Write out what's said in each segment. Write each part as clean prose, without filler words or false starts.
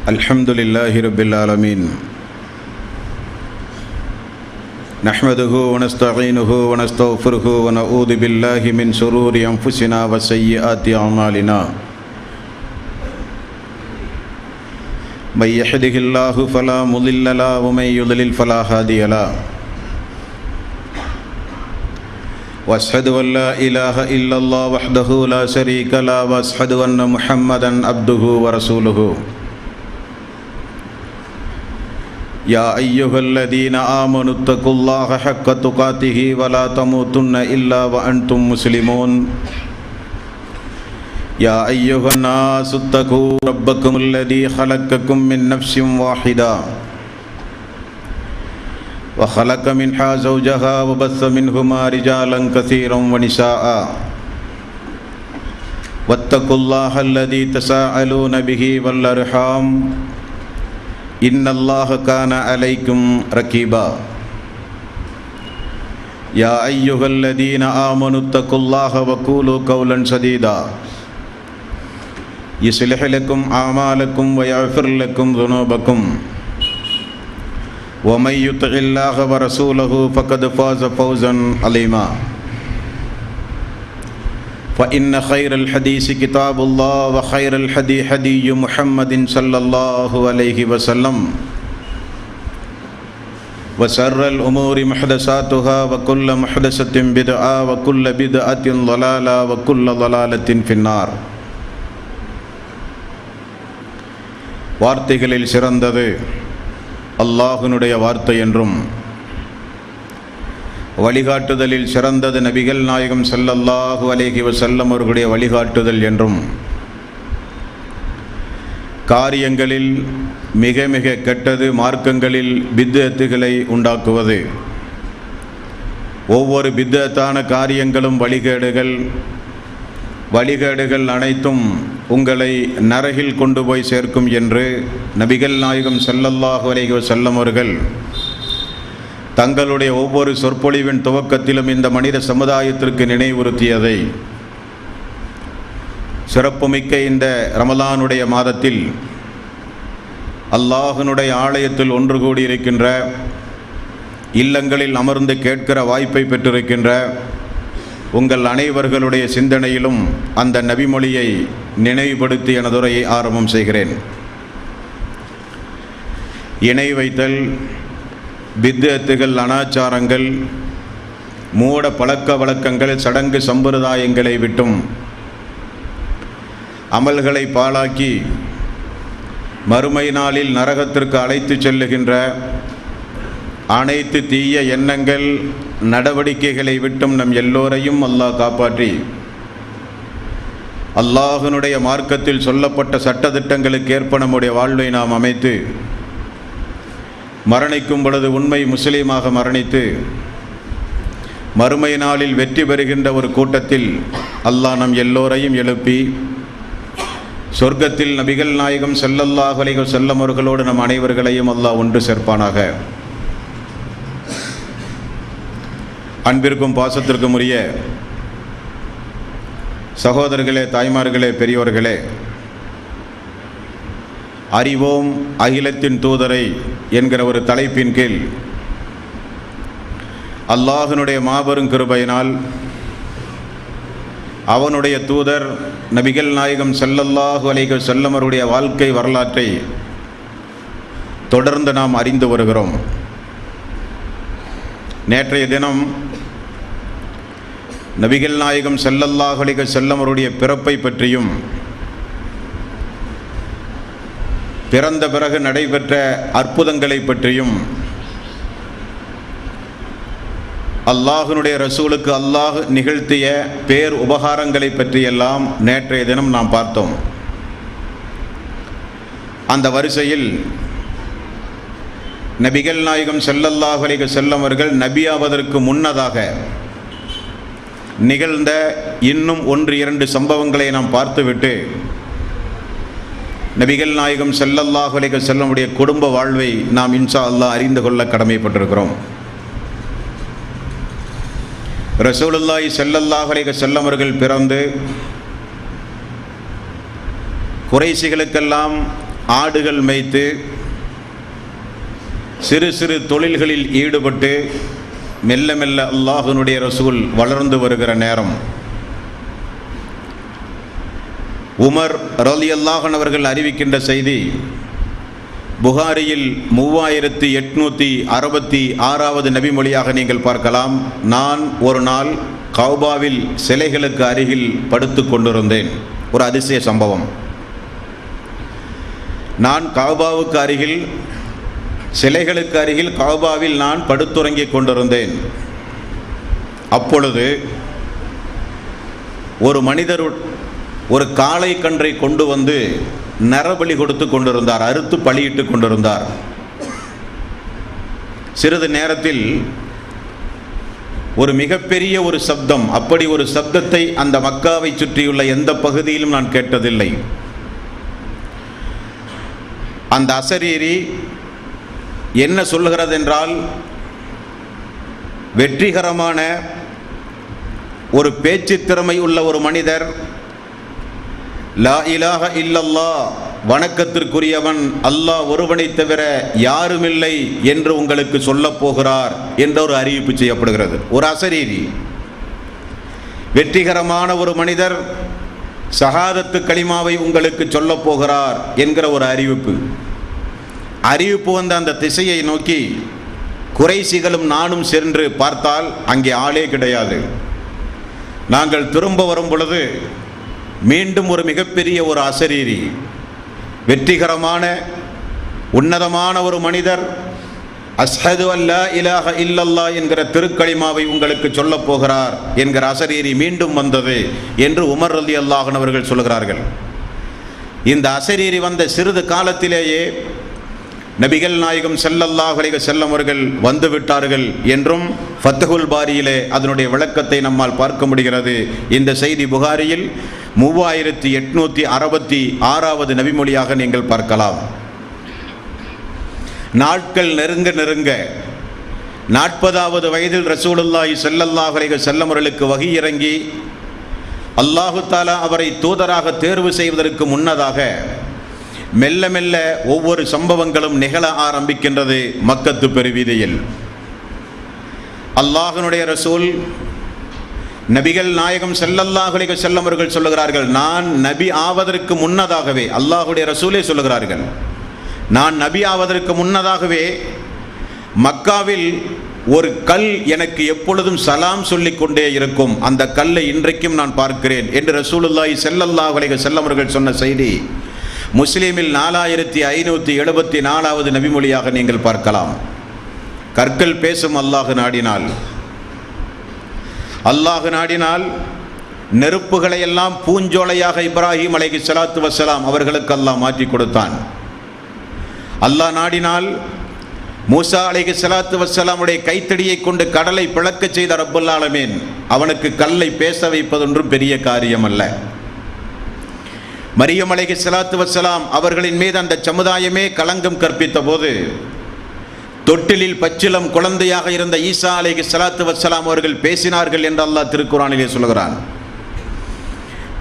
அல்ஹம்துலில்லாஹி ரப்பில் ஆலமீன். நஹ்மதுஹு வ நஸ்தஈனுஹு வ நஸ்தக்ஃபிருஹு வ நஊது பில்லாஹி மின் ஷுரூரி அன்ஃபுஸினா வ ஸய்யிஆத்தி அமாலினா. மை யஹ்திஹில்லாஹு ஃபலா முضில்ல லஹு வ மை யுضலில் ஃபலா ஹாதிய லஹு. واشهد ان لا اله الا الله وحده لا شريك له واشهد ان محمدا عبده ورسوله. يا ايها الذين امنوا اتقوا الله حق تقاته ولا تموتن الا وانتم مسلمون. يا ايها الناس اتقوا ربكم الذي خلقكم من نفس واحده وخلق منها زوجها وبث منهما رجالا كثيرا ونساء واتقوا الله الذي تساءلون به والأرحام إن الله كان عليكم رقيبا. يا أيها الذين آمنوا اتقوا الله وقولوا قولا سديدا يصلح لكم أعمالكم ويغفر لكم ذنوبكم ومن يطع الله ورسوله فقد فاز فوزا عظيما. فإن خير الحديث كتاب الله وخير الهدي هدي محمد صلى الله عليه وسلم وشر الأمور محدثاتها وكل محدثة بدعة وكل بدعة ضلالة وكل ضلالة في النار. வார்த்தைகளில் சிறந்தது அல்லாஹ்வினுடைய வார்த்தை என்றும், வழிகாட்டுதலில் சிறந்தது நபிகள் நாயகம் ஸல்லல்லாஹு அலைஹி வஸல்லம் அவர்களுடைய வழிகாட்டுதல் என்றும், காரியங்களில் மிக மிக கெட்டது மார்க்கங்களில் பித்அத்துகளை உண்டாக்குவது, ஒவ்வொரு பித்அத்தான காரியங்களும் வழிகேடுகள் அனைத்தும் உங்களை நரகில் கொண்டு போய் சேர்க்கும் என்று நபிகள் நாயகம் ஸல்லல்லாஹு அலைஹி வஸல்லம் அவர்கள் தங்களுடைய ஒவ்வொரு சொற்பொழிவின் துவக்கத்திலும் இந்த மனித சமுதாயத்திற்கு நினைவுறுத்தியதை, சிறப்புமிக்க இந்த ரமலானுடைய மாதத்தில் அல்லாஹ்வினுடைய ஆலயத்தில் ஒன்று கூடியிருக்கின்ற, இல்லங்களில் அமர்ந்து கேட்கிற வாய்ப்பை பெற்றிருக்கின்ற உங்கள் அனைவர்களுடைய சிந்தனையிலும் அந்த நபிமொழியை நினைவுபடுத்தி எனது உரையை ஆரம்பம் செய்கிறேன். இணை வைத்தல், பித்அத்துகள், அனாச்சாரங்கள், மூட பழக்க வழக்கங்கள், சடங்கு சம்பிரதாயங்களை விட்டும் அமல்களை பாழாக்கி மறுமை நாளில் நரகத்திற்கு அழைத்து செல்லுகின்ற அனைத்து தீய எண்ணங்கள், நடவடிக்கைகளை விட்டும் நம் எல்லோரையும் அல்லாஹ் காப்பாற்றி அல்லாஹ்வினுடைய மார்க்கத்தில் சொல்லப்பட்ட சட்டதிட்டங்களுக்கு ஏற்ப நம்முடைய வாழ்வை நாம் அமைத்து மரணிக்கும் பொழுது உண்மை முஸ்லீமாக மரணித்து மறுமை நாளில் வெற்றி பெறுகின்ற ஒரு கூட்டத்தில் அல்லாஹ் நம் எல்லோரையும் எழுப்பி சொர்க்கத்தில் நபிகள் நாயகம் ஸல்லல்லாஹு அலைஹி வஸல்லம் அவர்களோடு நம் அனைவர்களையும் அல்லாஹ் ஒன்று சேர்ப்பானாக. அன்பிற்கும் பாசத்திற்கும் உரிய சகோதரர்களே, தாய்மார்களே, பெரியோர்களே, அறிவோம் அகிலத்தின் தூதரை என்கிற ஒரு தலைப்பின் கீழ் அல்லாஹ்வினுடைய மாபெரும் கிருபையினால் அவனுடைய தூதர் நபிகள் நாயகம் ஸல்லல்லாஹு அலைஹி வஸல்லம் அவருடைய வாழ்க்கை வரலாற்றை தொடர்ந்து நாம் அறிந்து வருகிறோம். நேற்றைய தினம் நபிகள் நாயகம் ஸல்லல்லாஹு அலைஹி வஸல்லம் அவருடைய பிறப்பை பற்றியும், பிறந்த பிறகு நடைபெற்ற அற்புதங்களை பற்றியும், அல்லாஹ்வினுடைய ரசூலுக்கு அல்லாஹ் நிகழ்த்திய பேர் உபகாரங்களை பற்றியெல்லாம் நேற்றைய தினம் நாம் பார்த்தோம். அந்த வரிசையில் நபிகள் நாயகம் ஸல்லல்லாஹு அலைஹி வஸல்லம் அவர்கள் நபியாவதற்கு முன்னதாக நிகழ்ந்த இன்னும் 1-2 சம்பவங்களை நாம் பார்த்துவிட்டு நபிகள் நாயகம் ஸல்லல்லாஹு அலைஹி வஸல்லம் உடைய குடும்ப வாழ்வை நாம் இன்ஷா அல்லாஹ் அறிந்து கொள்ள கடமைப்பட்டிருக்கிறோம். ரசூலுல்லாஹி ஸல்லல்லாஹு அலைஹி வஸல்லம் அவர்கள் பிறந்து குறைஷிகளுக்கெல்லாம் ஆடுகள் மேய்த்து சிறு சிறு தொழில்களில் ஈடுபட்டு மெல்ல மெல்ல அல்லாஹ்வினுடைய ரசூல் வளர்ந்து வருகிற நேரம் உமர் ரலியல்லாஹு அன்ஹு அவர்கள் அறிவிக்கின்ற செய்தி புகாரியில் 3866வது நபிமொழியாக நீங்கள் பார்க்கலாம். நான் ஒரு நாள் கௌபாவில் சிலைகளுக்கு அருகில் படுத்து கொண்டிருந்தேன். ஒரு அதிசய சம்பவம். நான் கௌபாவுக்கு அருகில் சிலைகளுக்கு அருகில் கௌபாவில் நான் படுத்துறங்கிக் கொண்டிருந்தேன். அப்பொழுது ஒரு மனிதர் ஒரு காளை கன்றை கொண்டு வந்து நரபலி கொடுத்து கொண்டிருந்தார், அறுத்து பலியிட்டு கொண்டிருந்தார். சிறிது நேரத்தில் ஒரு மிகப்பெரிய ஒரு சப்தம், அப்படி ஒரு சப்தத்தை அந்த மக்காவை சுற்றியுள்ள எந்த பகுதியிலும் நான் கேட்டதில்லை. அந்த அசரீரி என்ன சொல்கிறது என்றால், வெற்றிகரமான ஒரு பேச்சு திறமை உள்ள ஒரு மனிதர் லா இலாஹ இல்லல்லாஹ், வணக்கத்திற்குரியவன் அல்லாஹ் ஒருவனை தவிர யாருமில்லை என்று உங்களுக்கு சொல்லப் போகிறார் என்ற ஒரு அறிவிப்பு செய்யப்படுகிறது. ஒரு அசரீரி, வெற்றிகரமான ஒரு மனிதர் ஷஹாதத்து கலிமாவை உங்களுக்கு சொல்லப் போகிறார் என்கிற ஒரு அறிவிப்பு வந்த அந்த திசையை நோக்கி குறைசிகளும் நானும் சென்று பார்த்தால் அங்கே ஆளே கிடையாது. நாங்கள் திரும்ப வரும் பொழுது மீண்டும் ஒரு மிகப்பெரிய ஒரு அசரீரி, வெற்றிகரமான உன்னதமான ஒரு மனிதர் அஷ்ஹது அல்லா இலாஹ இல்லல்லாஹ் என்கிற திருக்கலிமாவை உங்களுக்கு சொல்லப் போகிறார் என்கிற அசரீரி மீண்டும் வந்தது என்று உமர் ரலியல்லாஹு அன்ஹு அவர்கள் சொல்கிறார்கள். இந்த அசரீரி வந்த சிறிது காலத்திலேயே நபிகள் நாயகம் ஸல்லல்லாஹு அலைஹி வஸல்லம் அவர்கள் வந்து விட்டார்கள் என்றும் ஃபத்ஹுல் பாரியிலே அதனுடைய விளக்கத்தை நம்மால் பார்க்க முடிகிறது. இந்த செய்தி புகாரியில் 3866வது நபிமொழியாக நீங்கள் பார்க்கலாம். நாட்கள் நெருங்க 40வது வயதில் ரசூலுல்லாஹி ஸல்லல்லாஹு அலைஹி வஸல்லம் அவர்களுக்கு வஹி இறங்கி அல்லாஹு தஆலா அவரை தூதராக தேர்வு செய்வதற்கு முன்னதாக மெல்ல மெல்ல ஒவ்வொரு சம்பவங்களும் நிகழ ஆரம்பிக்கின்றது. மக்கத்து பெருவீதியில் அல்லாஹ்வினுடைய ரசூல் நபிகள் நாயகம் ஸல்லல்லாஹு அலைஹி வஸல்லம் அவர்கள் சொல்லுகிறார்கள், நான் நபி ஆவதற்கு முன்னதாகவே, அல்லாஹ்வுடைய ரசூலே சொல்லுகிறார்கள், நான் நபி ஆவதற்கு முன்னதாகவே மக்காவில் ஒரு கல் எனக்கு எப்பொழுதும் சலாம் சொல்லிக் கொண்டே இருக்கும், அந்த கல்லை இன்றைக்கும் நான் பார்க்கிறேன் என்று ரசூலுல்லாஹி ஸல்லல்லாஹு அலைஹி வஸல்லம் அவர்கள் சொன்ன செய்தி முஸ்லிமில் 4574வது நபிமொழியாக நீங்கள் பார்க்கலாம். கற்கள் பேசும். அல்லாஹ் நாடினால் நெருப்புகளை எல்லாம் பூஞ்சோலையாக இப்ராஹிம் அலைஹிஸ்ஸலாத்து வஸ்ஸலாம் அவர்களுக்கு அல்லாஹ் மாற்றி கொடுத்தான். அல்லாஹ் நாடினால் மூசா அலைஹிஸ்ஸலாத்து வஸ்ஸலாமுடைய கைத்தடியை கொண்டு கடலை பிளக்க செய்த ரப்புல் ஆலமீன் அவனுக்கு கல்லை பேச வைப்பதொன்றும் பெரிய காரியம் அல்ல. மரியம் அலைஹிஸ்ஸலாத்து வஸ்ஸலாம் அவர்களின் மீது அந்த சமுதாயமே களங்கம் கற்பித்த போது தொட்டிலில் பச்சிலம் குழந்தையாக இருந்த ஈசா அலைஹிஸ்ஸலாத்து வஸ்ஸலாம் அவர்கள் பேசினார்கள் என்று அல்லாஹ் திருக்குர்ஆனிலே சொல்கிறான்.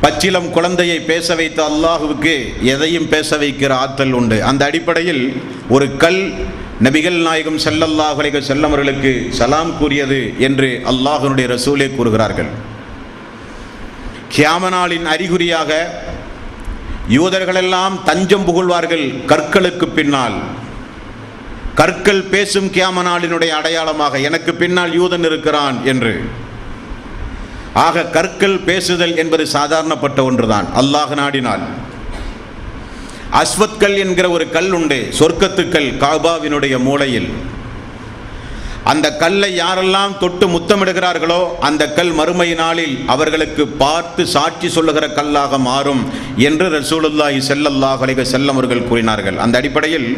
பச்சிலம் குழந்தையை பேச வைத்த அல்லாஹுவுக்கு எதையும் பேச வைக்கிற ஆற்றல் உண்டு. அந்த அடிப்படையில் ஒரு கல் நபிகள் நாயகம் ஸல்லல்லாஹு அலைஹி வஸல்லம் அவர்களுக்கு சலாம் கூறியது என்று அல்லாஹ்வினுடைய ரசூலே கூறுகிறார்கள். கியாம நாளின் அறிகுறியாக யூதர்களெல்லாம் தஞ்சம் புகழ்வார்கள் கற்களுக்கு பின்னால். கற்கள் பேசும் கியாம நாளினுடைய அடையாளமாக எனக்கு பின்னால் யூதன் இருக்கிறான் என்று. ஆக கற்கள் பேசுதல் என்பது சாதாரணப்பட்ட ஒன்றுதான். அல்லாஹ் நாடினால் அஸ்வத் கல் என்கிற ஒரு கல் உண்டு, சொர்க்கத்துக்கல், காபாவினுடைய மூலையில். அந்த கல்லை யாரெல்லாம் தொட்டு முத்தமிடுகிறார்களோ அந்த கல் மறுமை நாளில் அவர்களுக்கு பார்த்து சாட்சி சொல்லுகிற கல்லாக மாறும் என்று ரசூலுல்லாஹி ஸல்லல்லாஹு அலைஹி வஸல்லம் அவர்கள் கூறினார்கள். அந்த அடிப்படையில்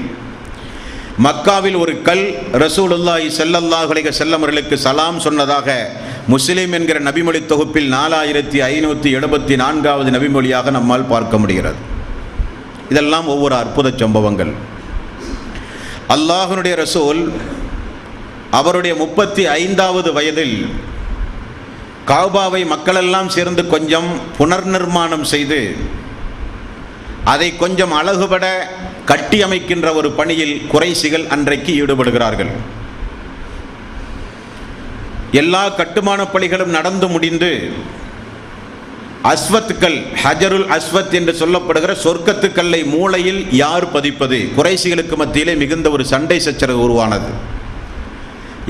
மக்காவில் ஒரு கல் ரசூலுல்லாஹி ஸல்லல்லாஹு அலைஹி வஸல்லம் அவர்களுக்கு சலாம் சொன்னதாக முஸ்லிம் என்கிற நபிமொழி தொகுப்பில் 4574வது நபிமொழியாக நம்மால் பார்க்க முடிகிறது. இதெல்லாம் ஒவ்வொரு அற்புத சம்பவங்கள். அல்லாஹ்வினுடைய ரசூல் அவருடைய 35வது வயதில் காபாவை மக்களெல்லாம் சேர்ந்து கொஞ்சம் புனர் நிர்மாணம் செய்து அதை கொஞ்சம் அழகுபட கட்டி அமைக்கின்ற ஒரு பணியில் குறைஷிகள் அன்றைக்கு ஈடுபடுகிறார்கள். எல்லா கட்டுமான பணிகளும் நடந்து முடிந்து அஸ்வத்துக்கள், ஹஜருல் அஸ்வத் என்று சொல்லப்படுகிற சொர்க்கத்துக்கல்லை மூளையில் யார் பதிப்பது? குறைஷிகளுக்கு மத்தியிலே மிகுந்த ஒரு சண்டை சச்சரவு உருவானது.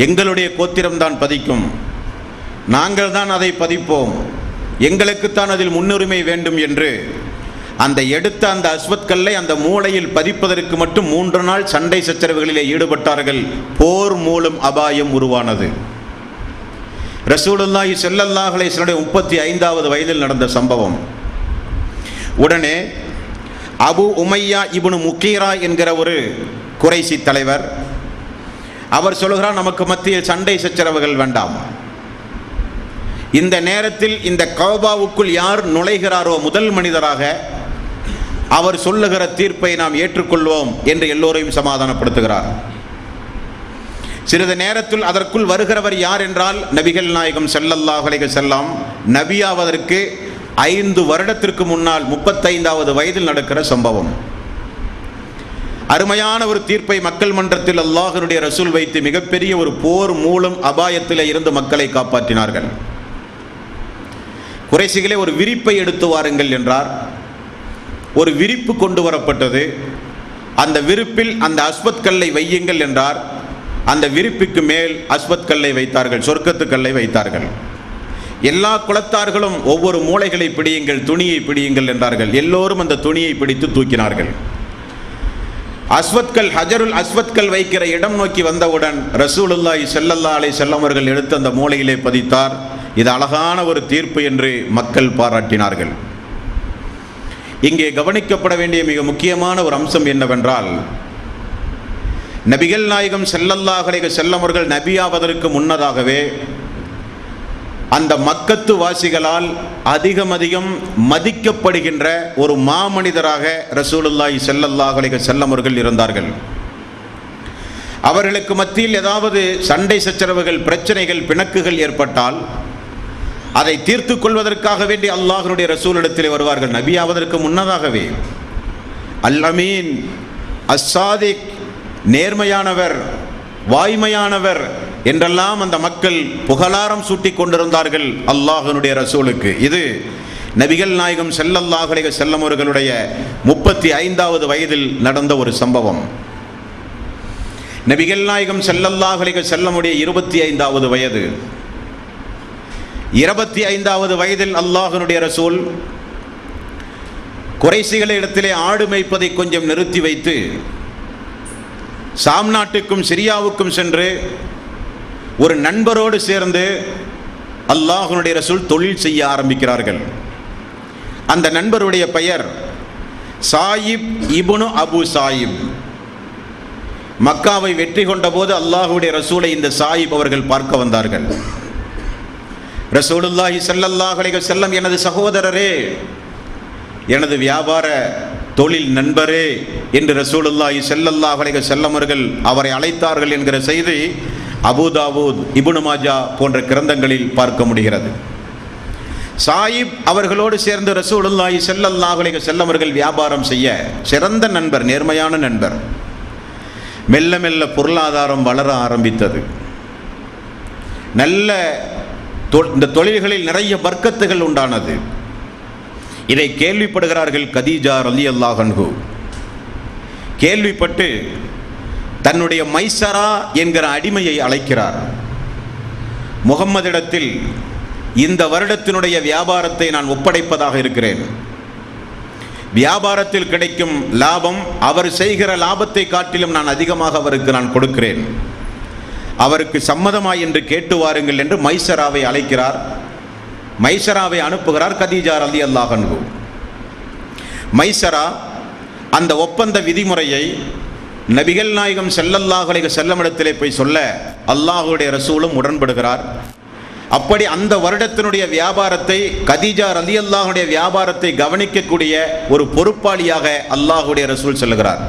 எங்களுடைய கோத்திரம்தான் பதிக்கும், நாங்கள் தான் அதை பதிப்போம், எங்களுக்குத்தான் அதில் முன்னுரிமை வேண்டும் என்று அந்த எடுத்த அந்த அஸ்வத் கல்லை அந்த மூளையில் பதிப்பதற்கு மட்டும் 3 நாள் சண்டை சச்சரவுகளிலே ஈடுபட்டார்கள். போர் மூலம் அபாயம் உருவானது. ரசூலுல்லாஹி ஸல்லல்லாஹு அலைஹி வஸல்லம் 35வது வயதில் நடந்த சம்பவம். உடனே அபு உமையா இப்னு முகீரா என்கிற ஒரு குறைசி தலைவர், அவர் சொல்கிறார், நமக்கு மத்தியில் சண்டை சச்சரவுகள் வேண்டாம். இந்த நேரத்தில் இந்த கஅபாவுக்குள் யார் நுழைகிறாரோ முதல் மனிதராக அவர் சொல்லுகிற தீர்ப்பை நாம் ஏற்றுக்கொள்வோம் என்று எல்லோரையும் சமாதானப்படுத்துகிறார். சிறிது நேரத்தில் அதற்குள் வருகிறவர் யார் என்றால் நபிகள் நாயகம் ஸல்லல்லாஹு அலைஹி வஸல்லம். நபியாவதற்கு 5 வருடத்திற்கு முன்னால் 35வது வயதில் நடக்கிற சம்பவம். அருமையான ஒரு தீர்ப்பை மக்கள் மன்றத்தில் அல்லாஹ்வுடைய ரசூல் வைத்து மிகப்பெரிய ஒரு போர் மூலம் அபாயத்தில் இருந்து மக்களை காப்பாற்றினார்கள். குறைஷிகளே, ஒரு விரிப்பை எடுத்து வாருங்கள் என்றார். ஒரு விரிப்பு கொண்டு வரப்பட்டது. அந்த விரிப்பில் அந்த அஸ்வத் கல்லை வையுங்கள் என்றார். அந்த விரிப்புக்கு மேல் அஸ்வத் கல்லை வைத்தார்கள், சொர்க்கத்து கல்லை வைத்தார்கள். எல்லா குலத்தார்களும் ஒவ்வொரு மூளைகளை பிடியுங்கள், துணியை பிடியுங்கள் என்றார்கள். எல்லோரும் அந்த துணியை பிடித்து தூக்கினார்கள். அஸ்வத்கல், ஹஜருல் அஸ்வத்கல் வைக்கிற இடம் நோக்கி வந்தவுடன் ரசூலுல்லாஹி ஸல்லல்லாஹு அலைஹி வஸல்லம் அவர்கள் எடுத்து அந்த மூளையிலே பதித்தார். இது அழகான ஒரு தீர்ப்பு என்று மக்கள் பாராட்டினார்கள். இங்கே கவனிக்கப்பட வேண்டிய மிக முக்கியமான ஒரு அம்சம் என்னவென்றால், நபிகள் நாயகம் ஸல்லல்லாஹு அலைஹி வஸல்லம் அவர்கள் நபியாவதற்கு முன்னதாகவே அந்த மக்கத்து வாசிகளால் அதிகம் மதிக்கப்படுகின்ற ஒரு மாமனிதராக ரசூலுல்லாஹி ஸல்லல்லாஹு அலைஹி வஸல்லம் அவர்கள் இருந்தார்கள். அவர்களுக்கு மத்தியில் ஏதாவது சண்டை சச்சரவுகள், பிரச்சனைகள், பிணக்குகள் ஏற்பட்டால் அதை தீர்த்து கொள்வதற்காக வேண்டி அல்லாஹ்வுடைய ரசூலிடத்தில் வருவார்கள். நபியாவதற்கு முன்னதாகவே அல் அமீன், அஸ்ஸாதிக், நேர்மையானவர், வாய்மையானவர் என்றெல்லாம் அந்த மக்கள் புகழாரம் சூட்டி கொண்டிருந்தார்கள் அல்லாஹ்வுடைய ரசூலுக்கு. இது நபிகள் நாயகம் ஸல்லல்லாஹு அலைஹி வஸல்லம் அவர்களுடைய 35வது வயதில் நடந்த ஒரு சம்பவம். நபிகள் நாயகம் ஸல்லல்லாஹு அலைஹி வஸல்லம் உடைய 25வது வயது. 25வது வயதில் அல்லாஹ்வுடைய ரசூல் குறைஷிகளை இடத்திலே ஆடு மேய்ப்பதை கொஞ்சம் நிறுத்தி வைத்து சாம் நாட்டுக்கும் சிரியாவுக்கும் சென்று ஒரு நண்பரோடு சேர்ந்து அல்லாஹ்வுடைய ரசூல் தொழில் செய்ய ஆரம்பிக்கிறார்கள். அந்த நண்பருடைய பெயர் சாயிப் இப்னு அபு சாயிப். மக்காவை வெற்றி கொண்ட போது அல்லாஹ்வுடைய ரசூலை இந்த சாயிப் அவர்கள் பார்க்க வந்தார்கள். ரசூலுல்லாஹி ஸல்லல்லாஹு அலைஹி வஸல்லம், எனது சகோதரரே, எனது வியாபார தொழில் நண்பரே என்று ரசூலுல்லாஹி ஸல்லல்லாஹு அலைஹி வஸல்லம் அவர்கள் அவரை அழைத்தார்கள் என்கிற செய்தி அபூ தாவூத், இப்னு மாஜா போன்ற கிரந்தங்களில் பார்க்க முடிகிறது. சாயிப் அவர்களோடு சேர்ந்து ரசூலுல்லாஹி ஸல்லல்லாஹு அலைஹி வஸல்லம் அவர்கள் வியாபாரம் செய்ய சிறந்த நண்பர், நேர்மையான நண்பர். மெல்ல மெல்ல பொருளாதாரம் வளர ஆரம்பித்தது. நல்ல இந்த தொழில்களில் நிறைய பர்க்கத்துகள் உண்டானது. இதை கேள்விப்படுகிறார்கள் கதீஜா ரலியல்லாஹு அன்ஹு. கேள்விப்பட்டு தன்னுடைய மைசரா என்கிற அடிமையை அழைக்கிறார். முகம்மதிடத்தில் இந்த வருடத்தினுடைய வியாபாரத்தை நான் ஒப்படைப்பதாக இருக்கிறேன். வியாபாரத்தில் கிடைக்கும் லாபம் அவர் செய்கிற லாபத்தை காட்டிலும் நான் அதிகமாக அவருக்கு நான் கொடுக்கிறேன். அவருக்கு சம்மதமா என்று கேட்டு வாருங்கள் என்று மைசராவை அழைக்கிறார். மைசராவை அனுப்புகிறார் கதீஜா ரலியல்லாஹு அன்ஹு. மைசரா அந்த ஒப்பந்த விதிமுறையை நபிகள் நாயகம் ஸல்லல்லாஹு அலைஹி வஸல்லம் இடத்திலே போய் சொல்ல அல்லாஹ்வுடைய ரசூலும் உடன்படுகிறார். அப்படி அந்த வருடத்தினுடைய வியாபாரத்தை, கதீஜா ரலியல்லாஹு அன்ஹுடைய வியாபாரத்தை கவனிக்கக்கூடிய ஒரு பொறுப்பாளியாக அல்லாஹ்வுடைய ரசூல் செல்கிறார்.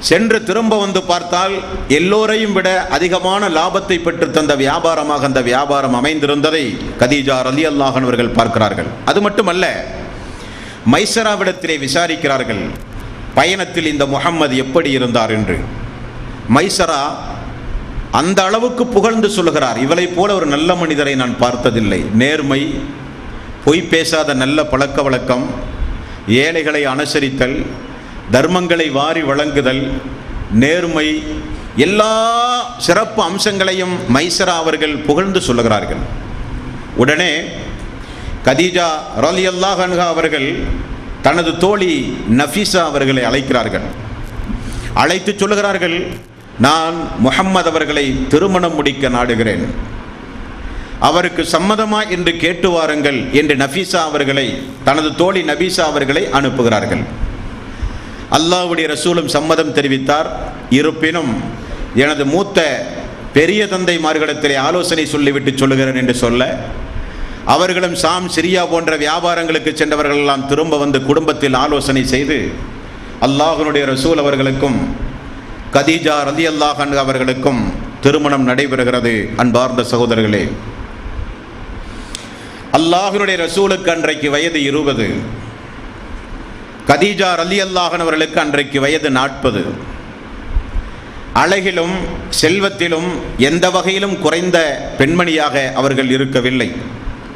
சென்று திரும்ப வந்து பார்த்தால் எல்லோரையும் விட அதிகமான லாபத்தை பெற்று தந்த வியாபாரமாக அந்த வியாபாரம் அமைந்திருந்ததை கதீஜா ரலியல்லாஹு அன்ஹா அவர்கள் பார்க்கிறார்கள். அது மட்டுமல்ல, மைசராவிடத்திலே விசாரிக்கிறார்கள். பயணத்தில் இந்த முஹம்மது எப்படி இருந்தார் என்று. மைசரா அந்த அளவுக்கு புகழ்ந்து சொல்கிறார், இவளை போல ஒரு நல்ல மனிதரை நான் பார்த்ததில்லை. நேர்மை, பொய் பேசாத நல்ல பழக்க வழக்கம், ஏழைகளை அனுசரித்தல், தர்மங்களை வாரி வழங்குதல், நேர்மை, எல்லா சிறப்பு அம்சங்களையும் மைசரா அவர்கள் புகழ்ந்து சொல்லுகிறார்கள். உடனே கதீஜா ரலியல்லாஹு அன்ஹா அவர்கள் தனது தோழி நஃபீஸா அவர்களை அழைக்கிறார்கள். அழைத்து சொல்லுகிறார்கள், நான் முஹம்மது அவர்களை திருமணம் முடிக்க நாடுகிறேன், அவருக்கு சம்மதமா என்று கேட்டு வாருங்கள் என்று நஃபீஸா அவர்களை, தனது தோழி நபீஸா அவர்களை அனுப்புகிறார்கள். அல்லாஹ்வுடைய ரசூலும் சம்மதம் தெரிவித்தார். இருப்பினும் எனது மூத்த பெரிய தந்தைமார்களிடத்திலே ஆலோசனை சொல்லிவிட்டு சொல்லுகிறேன் என்று சொல்ல, அவர்களும் சாம், சிரியா போன்ற வியாபாரங்களுக்கு சென்றவர்கள் எல்லாம் திரும்ப வந்து குடும்பத்தில் ஆலோசனை செய்து அல்லாஹ்வுடைய ரசூல் அவர்களுக்கும் கதீஜா ரலியல்லாஹு அன்ஹா அவர்களுக்கும் திருமணம் நடைபெறுகிறது. அன்பார்ந்த சகோதரர்களே, அல்லாஹ்வுடைய ரசூலுக்கு அன்றைக்கு வயது 20, கதீஜா ரலியல்லாஹு அன்ஹா அவர்களுக்கு அன்றைக்கு வயது 40. அழகிலும் செல்வத்திலும் எந்த வகையிலும் குறைந்த பெண்மணியாக அவர்கள் இருக்கவில்லை.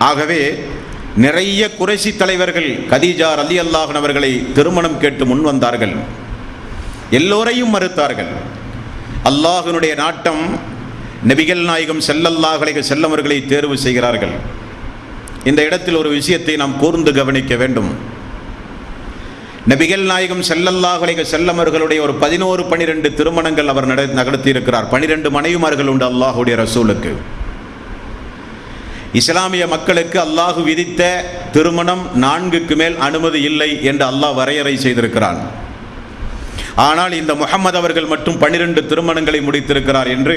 ஆகவே நிறைய குறைசி தலைவர்கள் கதீஜா ரலியல்லாஹு அன்ஹா அவர்களை திருமணம் கேட்டு முன் வந்தார்கள். எல்லோரையும் மறுத்தார்கள். அல்லாஹ்வினுடைய நாட்டம், நபிகள் நாயகம் ஸல்லல்லாஹு அலைஹி வஸல்லம் அவர்களை தேர்வு செய்கிறார்கள். இந்த இடத்தில் ஒரு விஷயத்தை நாம் கூர்ந்து கவனிக்க வேண்டும். நபிகள் நாயகம் ஸல்லல்லாஹு அலைஹி வஸல்லம் அவர்களுடைய ஒரு 11-12 திருமணங்கள் அவர் நடத்தி இருக்கிறார். 12 மனைவிமார்கள் உண்டு அல்லாஹ்வுடைய ரசூலுக்கு. இஸ்லாமிய மக்களுக்கு அல்லாஹ் விதித்த திருமணம் 4க்கு மேல் அனுமதி இல்லை என்று அல்லாஹ் வரையறை செய்திருக்கிறான். ஆனால் இந்த முஹம்மது அவர்கள் மட்டும் 12 திருமணங்களை முடித்திருக்கிறார் என்று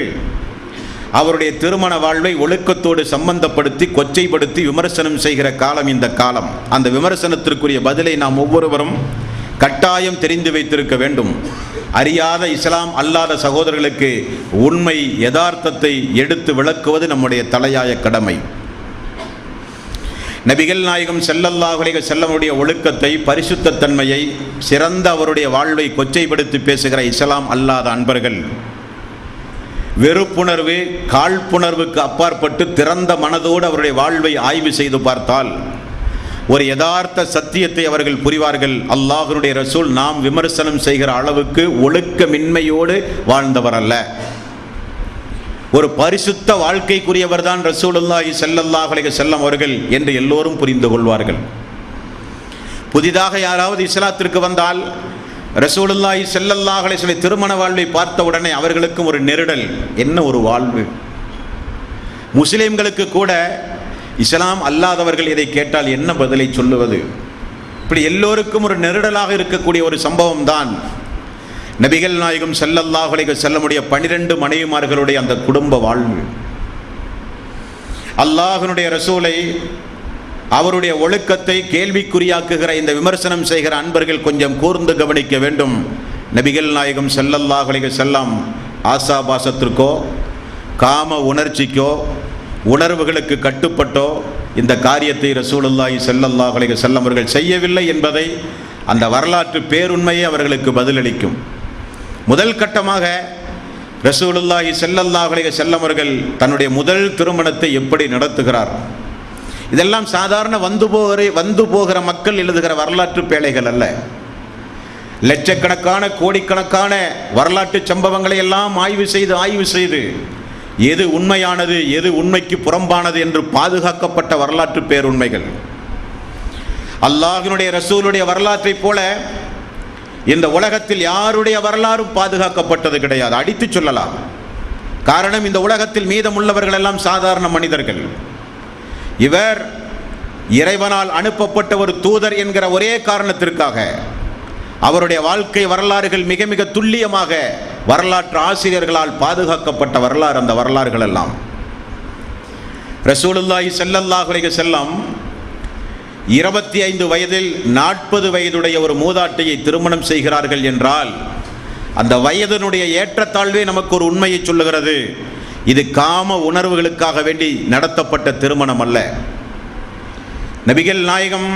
அவருடைய திருமண வாழ்வை ஒழுக்கத்தோடு சம்பந்தப்படுத்தி கொச்சைப்படுத்தி விமர்சனம் செய்கிற காலம் இந்த காலம். அந்த விமர்சனத்திற்குரிய பதிலை நாம் ஒவ்வொருவரும் கட்டாயம் தெரிந்து வைத்திருக்க வேண்டும். அறியாத இஸ்லாம் அல்லாத சகோதரர்களுக்கு உண்மை யதார்த்தத்தை எடுத்து விளக்குவது நம்முடைய தலையாய கடமை. நபிகள் நாயகம் ஸல்லல்லாஹு அலைஹி வஸல்லமுடைய ஒழுக்கத்தை, பரிசுத்த தன்மையை, சிறந்த அவருடைய வாழ்வை கொச்சைப்படுத்தி பேசுகிற இஸ்லாம் அல்லாத அன்பர்கள் வெறுப்புணர்வு, காழ்ப்புணர்வுக்கு அப்பாற்பட்டு திறந்த மனதோடு அவருடைய வாழ்வை ஆய்வு செய்து பார்த்தால் ஒரு யதார்த்த சத்தியத்தை அவர்கள் புரிவார்கள். அல்லாஹ்வுடைய ரசூல் நாம் விமர்சனம் செய்கிற அளவுக்கு ஒழுக்கமின்மையோடு வாழ்ந்தவர் அல்ல. ஒரு பரிசுத்த வாழ்க்கைக்குரியவர் தான் ரசூலுல்லாஹி ஸல்லல்லாஹு அலைஹி வஸல்லம் அவர்கள் என்று எல்லோரும் புரிந்து கொள்வார்கள். புதிதாக யாராவது இஸ்லாத்திற்கு வந்தால் ரசூலுல்லாஹி ஸல்லல்லாஹு அலைஹி வஸல்லம் திருமண வாழ்வை பார்த்த உடனே அவர்களுக்கும் ஒரு நெருடல், என்ன ஒரு வாழ்வு. முஸ்லிம்களுக்கு கூட இஸ்லாம் அல்லாதவர்கள் இதை கேட்டால் என்ன பதிலை சொல்லுவது? இப்படி எல்லோருக்கும் ஒரு நெருடலாக இருக்கக்கூடிய ஒரு சம்பவம் தான் நபிகள் நாயகம் ஸல்லல்லாஹு அலைஹி வஸல்லமுடைய 12 மனைவிமார்களுடைய அந்த குடும்ப வாழ்வு. அல்லாஹ்வுடைய ரசூலை, அவருடைய ஒழுக்கத்தை கேள்விக்குறியாக்குகிற இந்த விமர்சனம் செய்கிற அன்பர்கள் கொஞ்சம் கூர்ந்து கவனிக்க வேண்டும். நபிகள் நாயகம் ஸல்லல்லாஹு அலைஹி வஸல்லம் ஆசாபாசத்திற்கோ காம உணர்ச்சிக்கோ உணர்வுகளுக்கு கட்டுப்பட்டோ இந்த காரியத்தை ரசூலுல்லாஹி ஸல்லல்லாஹு அலைஹி வஸல்லம் அவர்கள் செய்யவில்லை என்பதை அந்த வரலாற்று பேருண்மையை அவர்களுக்கு பதிலளிக்கும். முதல் கட்டமாக ரசூலுல்லாஹி ஸல்லல்லாஹு அலைஹி வஸல்லம் அவர்கள் தன்னுடைய முதல் திருமணத்தை எப்படி நடத்துகிறார்? இதெல்லாம் சாதாரண வந்து போகிற மக்கள் எழுதுகிற வரலாற்று பேழைகள் அல்ல. லட்சக்கணக்கான கோடிக்கணக்கான வரலாற்று சம்பவங்களை எல்லாம் ஆய்வு செய்து எது உண்மையானது, எது உண்மைக்கு புறம்பானது என்று பாதுகாக்கப்பட்ட வரலாற்று பேருண்மைகள். அல்லாஹ்வினுடைய ரசூலுடைய வரலாற்றை போல இந்த உலகத்தில் யாருடைய வரலாறும் பாதுகாக்கப்பட்டது கிடையாது. அடித்து சொல்லலாம். காரணம், இந்த உலகத்தில் மீதமுள்ளவர்கள் எல்லாம் சாதாரண மனிதர்கள். இவர் இறைவனால் அனுப்பப்பட்ட ஒரு தூதர் என்கிற ஒரே காரணத்திற்காக அவருடைய வாழ்க்கை வரலாறுகள் மிக மிக துல்லியமாக வரலாற்று ஆசிரியர்களால் பாதுகாக்கப்பட்ட வரலாறு. அந்த வரலாறுகள் எல்லாம் ரசூலுல்லாஹி ஸல்லல்லாஹு அலைஹி வஸல்லம் 25 வயதில் 40 வயதுடைய ஒரு மூதாட்டியை திருமணம் செய்கிறார்கள் என்றால் அந்த வயதினுடைய ஏற்றத்தாழ்வே நமக்கு ஒரு உண்மையை சொல்லுகிறது. இது காம உணர்வுகளுக்காக வேண்டி நடத்தப்பட்ட திருமணம் அல்ல. நபிகள் நாயகம்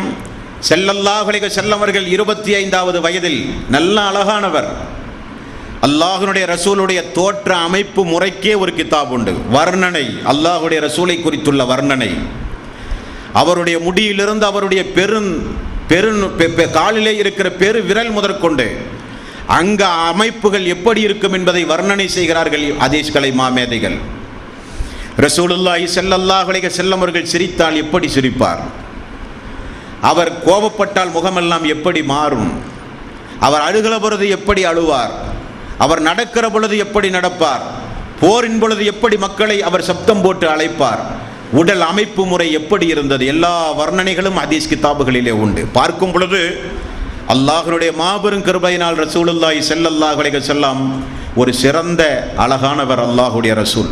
ஸல்லல்லாஹு அலைஹி வஸல்லம் அவர்கள் 25வது வயதில் நல்ல அழகானவர். அல்லாஹ்வுடைய ரசூலுடைய தோற்ற அமைப்பு முறைக்கே ஒரு கிதாப் உண்டு, வர்ணனை, அல்லாஹ்வுடைய ரசூலை குறித்துள்ள வர்ணனை. அவருடைய முடியிலிருந்து அவருடைய காலிலே இருக்கிற பெரு விரல் முதற்கொண்டு அங்க அமைப்புகள் எப்படி இருக்கும் என்பதை வர்ணனை செய்கிறார்கள் ஹதீஸ்களை மாமேதைகள். ரசூலுல்லாஹி ஸல்லல்லாஹு அலைஹி வஸல்லம் அவர்கள் சிரித்தால் எப்படி சிரிப்பார், அவர் கோபப்பட்டால் முகமெல்லாம் எப்படி மாறும், அவர் அழுகிற பொழுது எப்படி அழுவார், அவர் நடக்கிற பொழுது எப்படி நடப்பார், போரின் பொழுது எப்படி மக்களை அவர் சப்தம் போட்டு அழைப்பார், உடல் அமைப்பு முறை எப்படி இருந்தது, எல்லா வர்ணனைகளும் ஹதீஸ் கிதாபுகளிலே உண்டு. பார்க்கும் பொழுது அல்லாஹ்வுடைய மாபெரும் கிருபையினால் ரசூலுல்லாஹி ஸல்லல்லாஹு அலைஹி வஸல்லம் ஒரு சிறந்த அழகானவர். அல்லாஹ்வுடைய ரசூல்